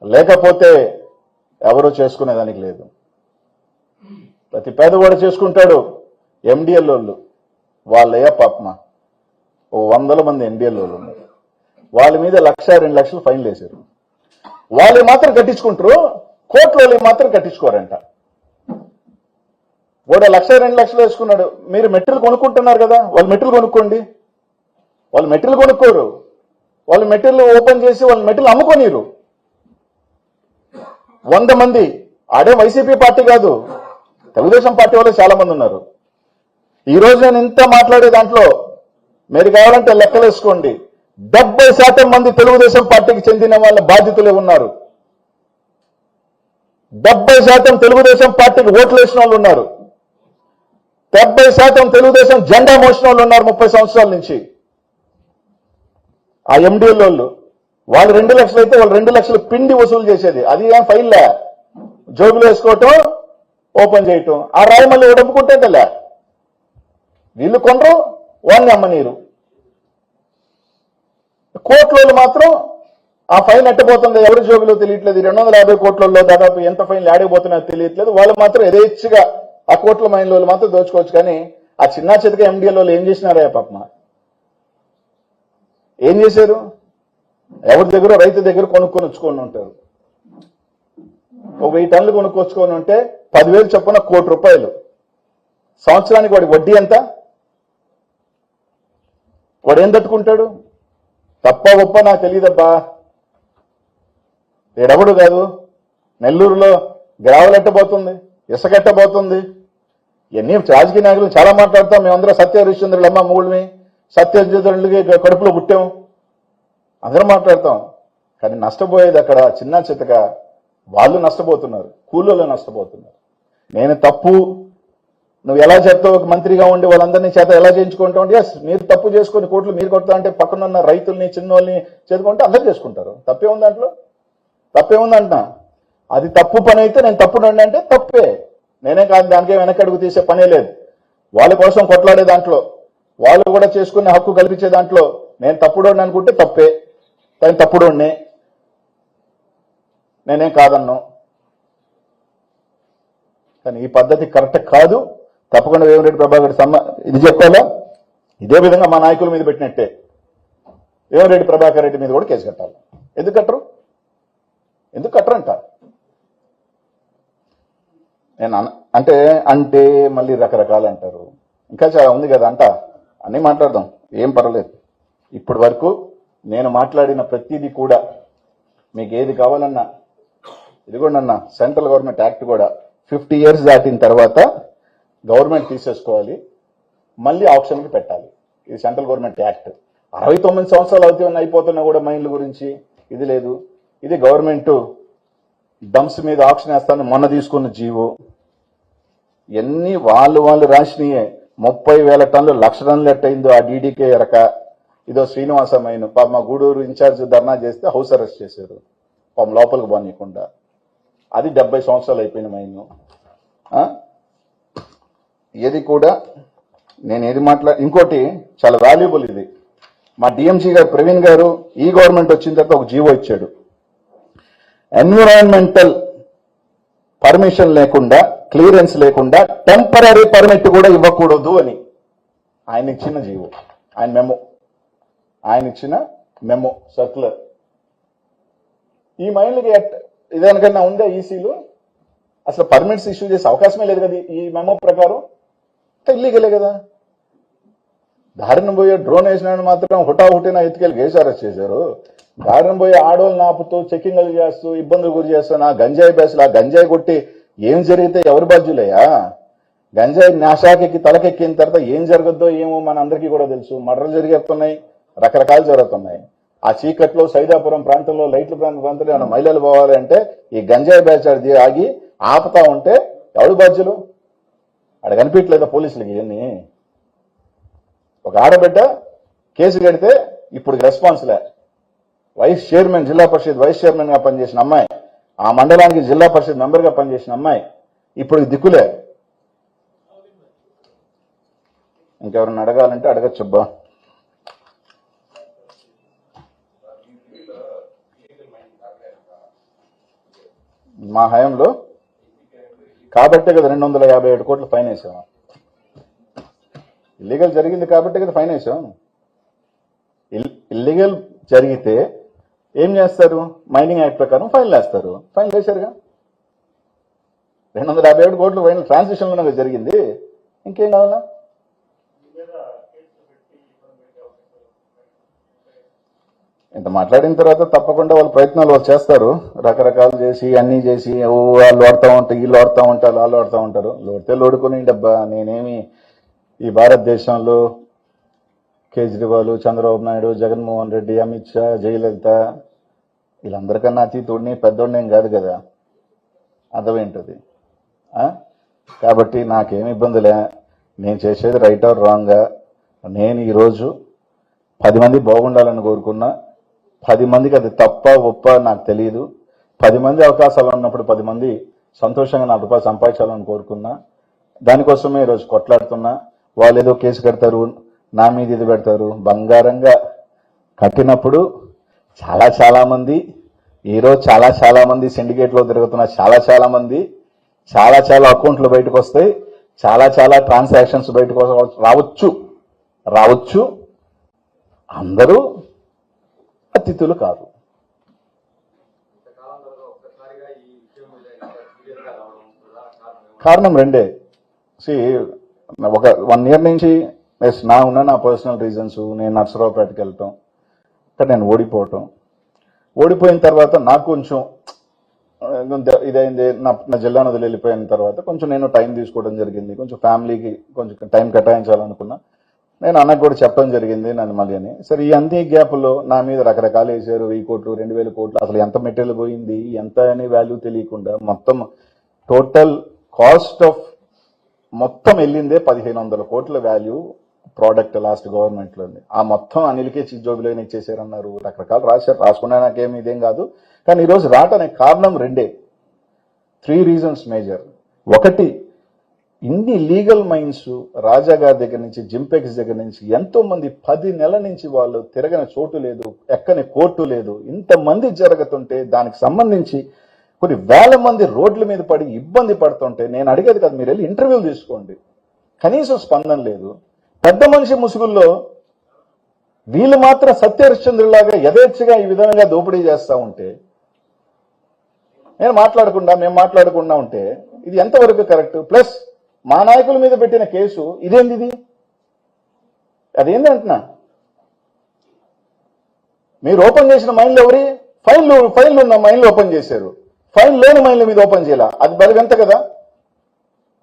లేకపోతే ఎవరు చేసుకునేదానికి లేదు. ప్రతి పేదవాడు చేసుకుంటాడు. ఎండిఎల్ వాళ్ళు వాళ్ళయ్యా పాపమా 100 మంది ఎండిఎల్ వాళ్ళు ఉన్నారు. వాళ్ళ మీద 1,00,000, 2 లక్షలు ఫైన్లు వేశారు. వాళ్ళు మాత్రం కట్టించుకుంటారు, కోర్టులో వాళ్ళు మాత్రం కట్టించుకోరంట. వాడు 1,00,000, 2 లక్షలు వేసుకున్నాడు. మీరు మెటీరియల్ కొనుక్కుంటున్నారు కదా, వాళ్ళు మెటీరియల్ కొనుక్కోండి. వాళ్ళు మెటీరియల్ కొనుక్కోరు, వాళ్ళు మెటీరియల్ ఓపెన్ చేసి వాళ్ళు మెటీరియల్ అమ్ముకోనిరు. 100 మంది ఆడే వైసీపీ పార్టీ కాదు, తెలుగుదేశం పార్టీ వాళ్ళు చాలా మంది ఉన్నారు. ఈ రోజు నేను ఇంత మాట్లాడే దాంట్లో మీరు కావాలంటే లెక్కలేసుకోండి, 70% మంది తెలుగుదేశం పార్టీకి చెందిన వాళ్ళ బాధితులే ఉన్నారు. 70% తెలుగుదేశం పార్టీకి ఓట్లు వేసిన వాళ్ళు ఉన్నారు. 70% తెలుగుదేశం జెండా మోసిన వాళ్ళు ఉన్నారు 30 సంవత్సరాల నుంచి. ఆ ఎండిఎల్ వాళ్ళు 2 లక్షలు అయితే వాళ్ళు 2 లక్షలు పిండి వసూలు చేసేది. అది ఏం ఫైల్లే, జోబులు వేసుకోవటం, ఓపెన్ చేయటం. ఆ రాయి మళ్ళీ ఉడపుకుంటే తెలే, వీళ్ళు కొనరు, వాళ్ళని అమ్మనీరు. కోట్లలో మాత్రం ఆ ఫైన్ ఎట్టబోతుందో ఎవరి జోబులో తెలియట్లేదు. 250 కోట్లలో దాదాపు ఎంత ఫైన్లు ఆడిపోతున్నాయో తెలియట్లేదు. వాళ్ళు మాత్రం యథేచ్ఛగా ఆ కోట్ల మైన్ల మాత్రం దోచుకోవచ్చు. కానీ ఆ చిన్న చితక ఎండిఎల్ వాళ్ళు ఏం చేసినారా పాపమ? ఏం చేశారు? ఎవరి దగ్గర, రైతు దగ్గర కొనుక్కొని వచ్చుకొని ఉంటారు. ఒక 1000 టన్నులు కొనుక్కొచ్చుకొని ఉంటే 10,000 చొప్పున ₹1 కోటి. సంవత్సరానికి వాడి వడ్డీ ఎంత? వాడు ఏం తట్టుకుంటాడు? తప్ప గొప్ప నాకు తెలియదబ్బా. ఏడవడు కాదు. నెల్లూరులో గ్రావెల్ ఎట్టబోతుంది, ఇసుక ఎట్టబోతుంది. ఇవన్నీ రాజకీయ నాయకులు చాలా మాట్లాడతాం. మేమందరం సత్య హరిశ్చంద్రులు అమ్మ మూడుని, సత్యచంద్రులకి కడుపులో పుట్టాం, అందరం మాట్లాడతాం. కానీ నష్టపోయేది అక్కడ చిన్న చితక వాళ్ళు నష్టపోతున్నారు, కూలీలు నష్టపోతున్నారు. నేను తప్పు, నువ్వు ఎలా చెప్తావు? ఒక మంత్రిగా ఉండి వాళ్ళందరినీ చేత ఎలా చేయించుకుంటావు? ఎస్, మీరు తప్పు చేసుకుని కోట్లు మీరు కొడతా అంటే పక్కనున్న రైతుల్ని, చిన్నోళ్ళని చేతుకుంటే అందరూ చేసుకుంటారు. తప్పే ఉంది దాంట్లో? తప్పే ఉందంటున్నా. అది తప్పు పని అయితే నేను తప్పు అంటే తప్పే. నేనే కాదు, దానికే వెనకడుగు తీసే పనే లేదు. వాళ్ళ కోసం కొట్లాడే దాంట్లో, వాళ్ళు కూడా చేసుకునే హక్కు కల్పించే దాంట్లో నేను తప్పుడోడిని అనుకుంటే తప్పే. కానీ తప్పుడోడినే, నేనేం కాదన్ను. కానీ ఈ పద్ధతి కరెక్ట్ కాదు. తప్పకుండా వేమిరెడ్డి ప్రభాకర్ ఇది చెప్పాలా? ఇదే విధంగా మా నాయకుల మీద పెట్టినట్టే వేమిరెడ్డి ప్రభాకర్ రెడ్డి మీద కూడా కేసు కట్టాలి. ఎందుకు కట్టరు? ఎందుకు కట్టరంట? నేను అంటే మళ్ళీ రకరకాలు అంటారు. ఇంకా చాలా ఉంది కదా అంట, అన్నీ మాట్లాడదాం, ఏం పర్వాలేదు. ఇప్పటి వరకు నేను మాట్లాడిన ప్రతిదీ కూడా మీకు ఏది కావాలన్నా, ఇదిగోండన్నా సెంట్రల్ గవర్నమెంట్ యాక్ట్ కూడా 50 years దాటిన తర్వాత గవర్నమెంట్ తీసేసుకోవాలి, మళ్ళీ ఆప్షన్కి పెట్టాలి. ఇది సెంట్రల్ గవర్నమెంట్ యాక్ట్. 69 సంవత్సరాలు అవుతాయని అయిపోతున్నా కూడా మైండ్ల గురించి ఇది లేదు. ఇది గవర్నమెంట్ డంప్స్ మీద ఆప్షన్ వేస్తాను మొన్న తీసుకున్న జీవో. ఎన్ని వాళ్ళు రాసినయే. 30,000 టన్నులు, 1,00,000 టన్నులు ఎట్టయిందో ఆ డీడీకే ఎరక. ఇదో శ్రీనివాసమైన పాప మా గూడూరు ఇన్ఛార్జ్ ధర్నా చేస్తే హౌస్ అరెస్ట్ చేశారు, పాపం లోపలికి బానీయకుండా. అది 70 సంవత్సరాలు అయిపోయిన మైను. ఏది కూడా నేను ఏది ఇంకోటి చాలా వాల్యుబుల్ ఇది. మా డిఎంసీ గారు ప్రవీణ్ గారు ఈ గవర్నమెంట్ వచ్చిన తర్వాత ఒక జీవో ఇచ్చాడు. ఎన్విరాన్మెంటల్ పర్మిషన్ లేకుండా, క్లియరెన్స్ లేకుండా టెంపరీ పర్మిట్ కూడా ఇవ్వకూడదు అని ఆయన ఇచ్చిన జీవో, ఆయన ఇచ్చిన మెమో సర్క్యులర్. ఈ మైన్లకి ఇదేనికన్నా ఉందా ఈసీలు? అసలు పర్మిట్స్ ఇష్యూ చేసే అవకాశమే లేదు కదా ఈ మెమో ప్రకారం. ఇల్లీగలే కదా. దారిన పోయే డ్రోన్ వేసినాడు మాత్రం హుటాహుటిన ఎత్తుకెళ్ళి కేసు అరెస్ట్ చేశారు. దారిన పోయే ఆడోళ్ళు నాపుతూ, చెక్కింగ్లు చేస్తూ, ఇబ్బందులు గురి చేస్తూ నా గంజాయి బేసులు ఆ గంజాయి కొట్టి ఏం జరిగితే ఎవరు బాధ్యులయ్యా? గంజాయి నాశాకెక్కి తలకెక్కిన తర్వాత ఏం జరగద్దో ఏమో మన అందరికీ కూడా తెలుసు. మర్డర్లు జరిగేస్తున్నాయి, రకరకాలు జరుగుతున్నాయి. ఆ చీకట్లో సైదాపురం ప్రాంతంలో లైట్ల ప్రాంతంలో ఏమైనా మహిళలు పోవాలి అంటే ఈ గంజాయి బ్యాచ్ ఆగి ఆపుతా ఉంటే ఎవడు బాధ్యులు? అక్కడ కనిపించలేదా పోలీసులకి? ఇవన్నీ ఒక ఆడబిడ్డ కేసు కడితే ఇప్పుడు రెస్పాన్స్లే. వైస్ చైర్మన్, జిల్లా పరిషత్ వైస్ చైర్మన్ గా పనిచేసిన అమ్మాయి, ఆ మండలానికి జిల్లా పరిషత్ మెంబర్ గా పనిచేసిన అమ్మాయి ఇప్పుడు దిక్కులే. ఇంకెవరన్నా అడగాలంటే అడగచ్చబ్బా. మా హయాంలో కాబట్టే కదా 257 కోట్లు ఫైన్ వేసాం. ఇల్లీగల్ జరిగింది కాబట్టే కదా ఫైన్ వేసాం. ఇల్లీగల్ జరిగితే ఏం చేస్తారు? మైనింగ్ యాక్ట్ ప్రకారం ఫైన్లు వేస్తారు. ఫైన్ వేశారుగా. 257 కోట్లు ఫైన్ ట్రాన్సిషన్లోనే జరిగింది. ఇంకేం కావాలా? ఇంత మాట్లాడిన తర్వాత తప్పకుండా వాళ్ళ ప్రయత్నాలు వాళ్ళు చేస్తారు. రకరకాలు చేసి అన్నీ చేసి వాళ్ళు ఆడుతూ ఉంటారు, వీళ్ళు ఆడుతూ ఉంటారు, వాళ్ళు ఆడుతూ ఉంటారు. లోడితే లోడుకొని డబ్బా. నేనేమి ఈ భారతదేశంలో కేజ్రీవాల్, చంద్రబాబు నాయుడు, జగన్మోహన్ రెడ్డి, అమిత్ షా, జయలలిత వీళ్ళందరికన్నా అతీతుడిని, పెద్దోడిని కాదు కదా. అర్థమేంటది? కాబట్టి నాకేమి ఇబ్బందులే. నేను చేసేది రైట్ ఆర్ రాంగా, నేను ఈరోజు 10 మంది బాగుండాలని కోరుకున్నా, 10 మందికి అది తప్ప ఒప్ప నాకు తెలియదు. 10 మంది అవకాశాలు ఉన్నప్పుడు 10 మంది సంతోషంగా 4 రూపాయలు సంపాదించాలని కోరుకున్నా. దానికోసమే ఈరోజు కొట్లాడుతున్నా. వాళ్ళు ఏదో కేసు కడతారు, నా మీద ఇది పెడతారు. బంగారంగా కట్టినప్పుడు చాలా మంది ఈరోజు చాలా మంది సిండికేట్లో తిరుగుతున్న చాలా మంది చాలా అకౌంట్లు బయటకు వస్తాయి, చాలా ట్రాన్సాక్షన్స్ బయటకు రావచ్చు. అందరూ అతిథులు కాదు. కారణం రెండే. ఒక 1 year నుంచి నా పర్సనల్ రీజన్స్, నేను నర్సరావుపేటకి వెళ్ళటం, ఇక్కడ నేను ఓడిపోయిన తర్వాత నాకు కొంచెం ఇదైంది. నా జిల్లాను వదిలి వెళ్ళిపోయిన తర్వాత కొంచెం నేను టైం తీసుకోవడం జరిగింది. కొంచెం ఫ్యామిలీకి కొంచెం టైం కేటాయించాలనుకున్నా. నేను అన్నకు కూడా చెప్పడం జరిగింది నన్ను మళ్ళీ అని. సరే, ఈ అన్ని గ్యాప్లో నా మీద రకరకాలు వేసారు. 1000 కోట్లు 2000 కోట్లు, అసలు ఎంత మెటీరియల్ పోయింది ఎంత అనే వాల్యూ తెలియకుండా మొత్తం టోటల్ కాస్ట్ ఆఫ్ మొత్తం వెళ్ళిందే 1500 కోట్ల వాల్యూ ప్రోడక్ట్ లాస్ట్ గవర్నమెంట్లో ఉంది. ఆ మొత్తం అనిల్కే చిజ్జోబిలోనే ఇచ్చేసారన్నారు. రకరకాలు రాసుకున్నా నాకేమి ఇదేం కాదు. కానీ ఈరోజు రావటానికి కారణం రెండే, 3 reasons మేజర్. ఒకటి, ఇన్ని లీగల్ మైన్స్ రాజా గారి దగ్గర నుంచి, జింపెక్స్ దగ్గర నుంచి ఎంతో మంది 10 నెలల నుంచి వాళ్ళు తిరగని చోటు లేదు, ఎక్కని కోర్టు లేదు. ఇంతమంది జరుగుతుంటే దానికి సంబంధించి కొన్ని వేల మంది రోడ్ల మీద పడి ఇబ్బంది పడుతుంటే నేను అడిగేది కాదు, మీరు వెళ్ళి ఇంటర్వ్యూలు తీసుకోండి. కనీసం స్పందన లేదు. పెద్ద మనిషి ముసుగుల్లో వీళ్ళు మాత్రం సత్యహరిశ్చంద్రులాగా యథేచ్ఛగా ఈ విధంగా దోపిడీ చేస్తూ ఉంటే, మేము మాట్లాడకుండా ఉంటే ఇది ఎంతవరకు కరెక్ట్? ప్లస్ మా నాయకుల మీద పెట్టిన కేసు ఇదేంది? అదేంది అంటున్నా. మీరు ఓపెన్ చేసిన మైన్లు ఎవరి ఫైన్లు ఉన్న మైన్లు ఓపెన్ చేశారు, ఫైన్ లేని మైన్ల మీద ఓపెన్ చేయాల. అది బలిగంత కదా.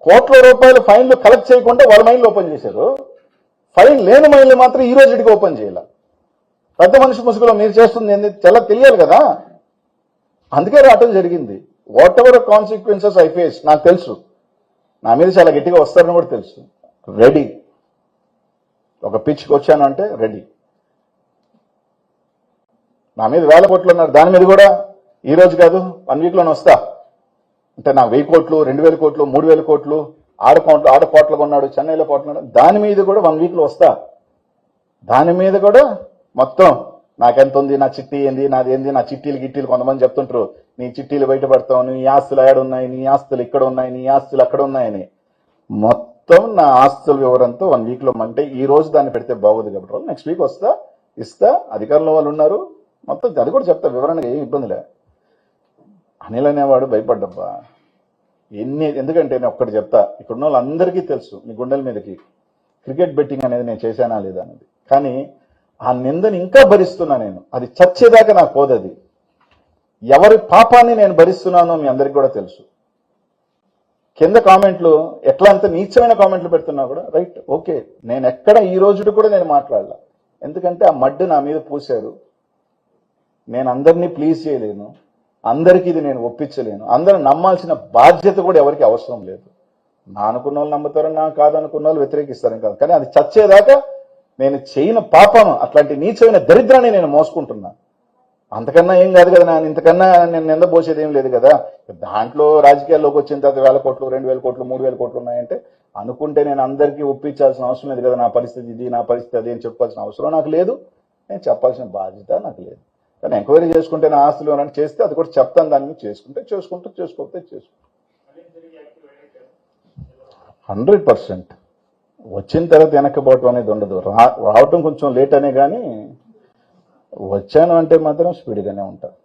కోట్ల రూపాయలు ఫైన్లు కలెక్ట్ చేయకుండా వాళ్ళ మైన్లు ఓపెన్ చేశారు, ఫైన్ లేని మైన్లు మాత్రం ఈ రోజుకి ఓపెన్ చేయాల. పెద్ద మనిషి ముసుగులో మీరు చేస్తుంది ఏంది చాలా తెలియాలి కదా. అందుకే రావటం జరిగింది. What ever consequences I face నాకు తెలుసు. నా మీద చాలా గట్టిగా వస్తారని కూడా తెలుసు. రెడీ. ఒక పిచ్కి వచ్చాను అంటే రెడీ. నా మీద 1000 కోట్లు ఉన్నారు, దాని మీద కూడా ఈ రోజు కాదు 1 weekలోనే వస్తా. అంటే నాకు 1000 కోట్లు 2000 కోట్లు 3000 కోట్లు ఆడ కోట్లు కొన్నాడు, చెన్నైలో కోట్లు, దాని మీద కూడా 1 weekలో వస్తా. దాని మీద కూడా మొత్తం నాకెంత ఉంది, నా చిట్టి ఏంది, నాది ఏంది, నా చిట్టీలు కొంతమంది చెప్తుంటారు, నీ చిట్టీలు బయటపడతావు, నీ ఆస్తులు ఏడున్నాయి, నీ ఆస్తులు ఇక్కడ ఉన్నాయి, నీ ఆస్తులు అక్కడ ఉన్నాయని. మొత్తం నా ఆస్తుల వివరంతో 1 weekలో, అంటే ఈ రోజు దాన్ని పెడితే బాగోదు కాబట్టి నెక్స్ట్ వీక్ వస్తా, ఇస్తా. అధికారంలో వాళ్ళు ఉన్నారు, మొత్తం అది కూడా చెప్తా వివరణగా, ఏం ఇబ్బందిలే. అనిల్ అనేవాడు భయపడ్డబ్బా ఎందుకంటే నేను ఒక్కటి చెప్తా, ఇక్కడున్న వాళ్ళందరికీ తెలుసు మీ గుండెల మీదకి క్రికెట్ బెట్టింగ్ అనేది నేను చేశానా లేదా అనేది. కానీ ఆ నిందని ఇంకా భరిస్తున్నా నేను. అది చచ్చేదాకా నాకు పోదది. ఎవరి పాపాన్ని నేను భరిస్తున్నానో మీ అందరికి కూడా తెలుసు. కింద కామెంట్లు ఎట్లా అంత నీచమైన కామెంట్లు పెడుతున్నా కూడా రైట్, ఓకే. నేను ఎక్కడ ఈ రోజు కూడా నేను మాట్లాడలా. ఎందుకంటే ఆ మడ్డు నా మీద పూశారు. నేను అందరినీ ప్లీజ్ చేయలేను, అందరికీ ఇది నేను ఒప్పించలేను. అందరూ నమ్మాల్సిన బాధ్యత కూడా ఎవరికి అవసరం లేదు. నా అనుకున్న వాళ్ళు నమ్ముతారని, నా కాదనుకున్న వాళ్ళు వ్యతిరేకిస్తారని కాదు. కానీ అది చచ్చేదాకా నేను చేయని పాపం, అట్లాంటి నీచమైన దరిద్రాన్ని నేను మోసుకుంటున్నా. అంతకన్నా ఏం కాదు కదా, ఇంతకన్నా నేను నిందపోసేది ఏం లేదు కదా. దాంట్లో రాజకీయాల్లోకి వచ్చిన తర్వాత 1000 కోట్లు 2000 కోట్లు 3000 కోట్లు ఉన్నాయంటే అనుకుంటే నేను అందరికీ ఒప్పించాల్సిన అవసరం లేదు కదా. నా పరిస్థితి ఇది, నా పరిస్థితి అది అని చెప్పాల్సిన అవసరం నాకు లేదు, నేను చెప్పాల్సిన బాధ్యత నాకు లేదు. కానీ ఎంక్వైరీ చేసుకుంటే నా ఆస్తులు అని చేస్తే అది కూడా చెప్తాను. దాన్ని చేసుకోకపోతే చేసుకోకపోతే 100%. వచ్చిన తర్వాత వెనక్కిపోవటం అనేది ఉండదు. రావటం కొంచెం లేట్ అనే కానీ వచ్చాను అంటే మాత్రం స్పీడ్గానే ఉంటాను.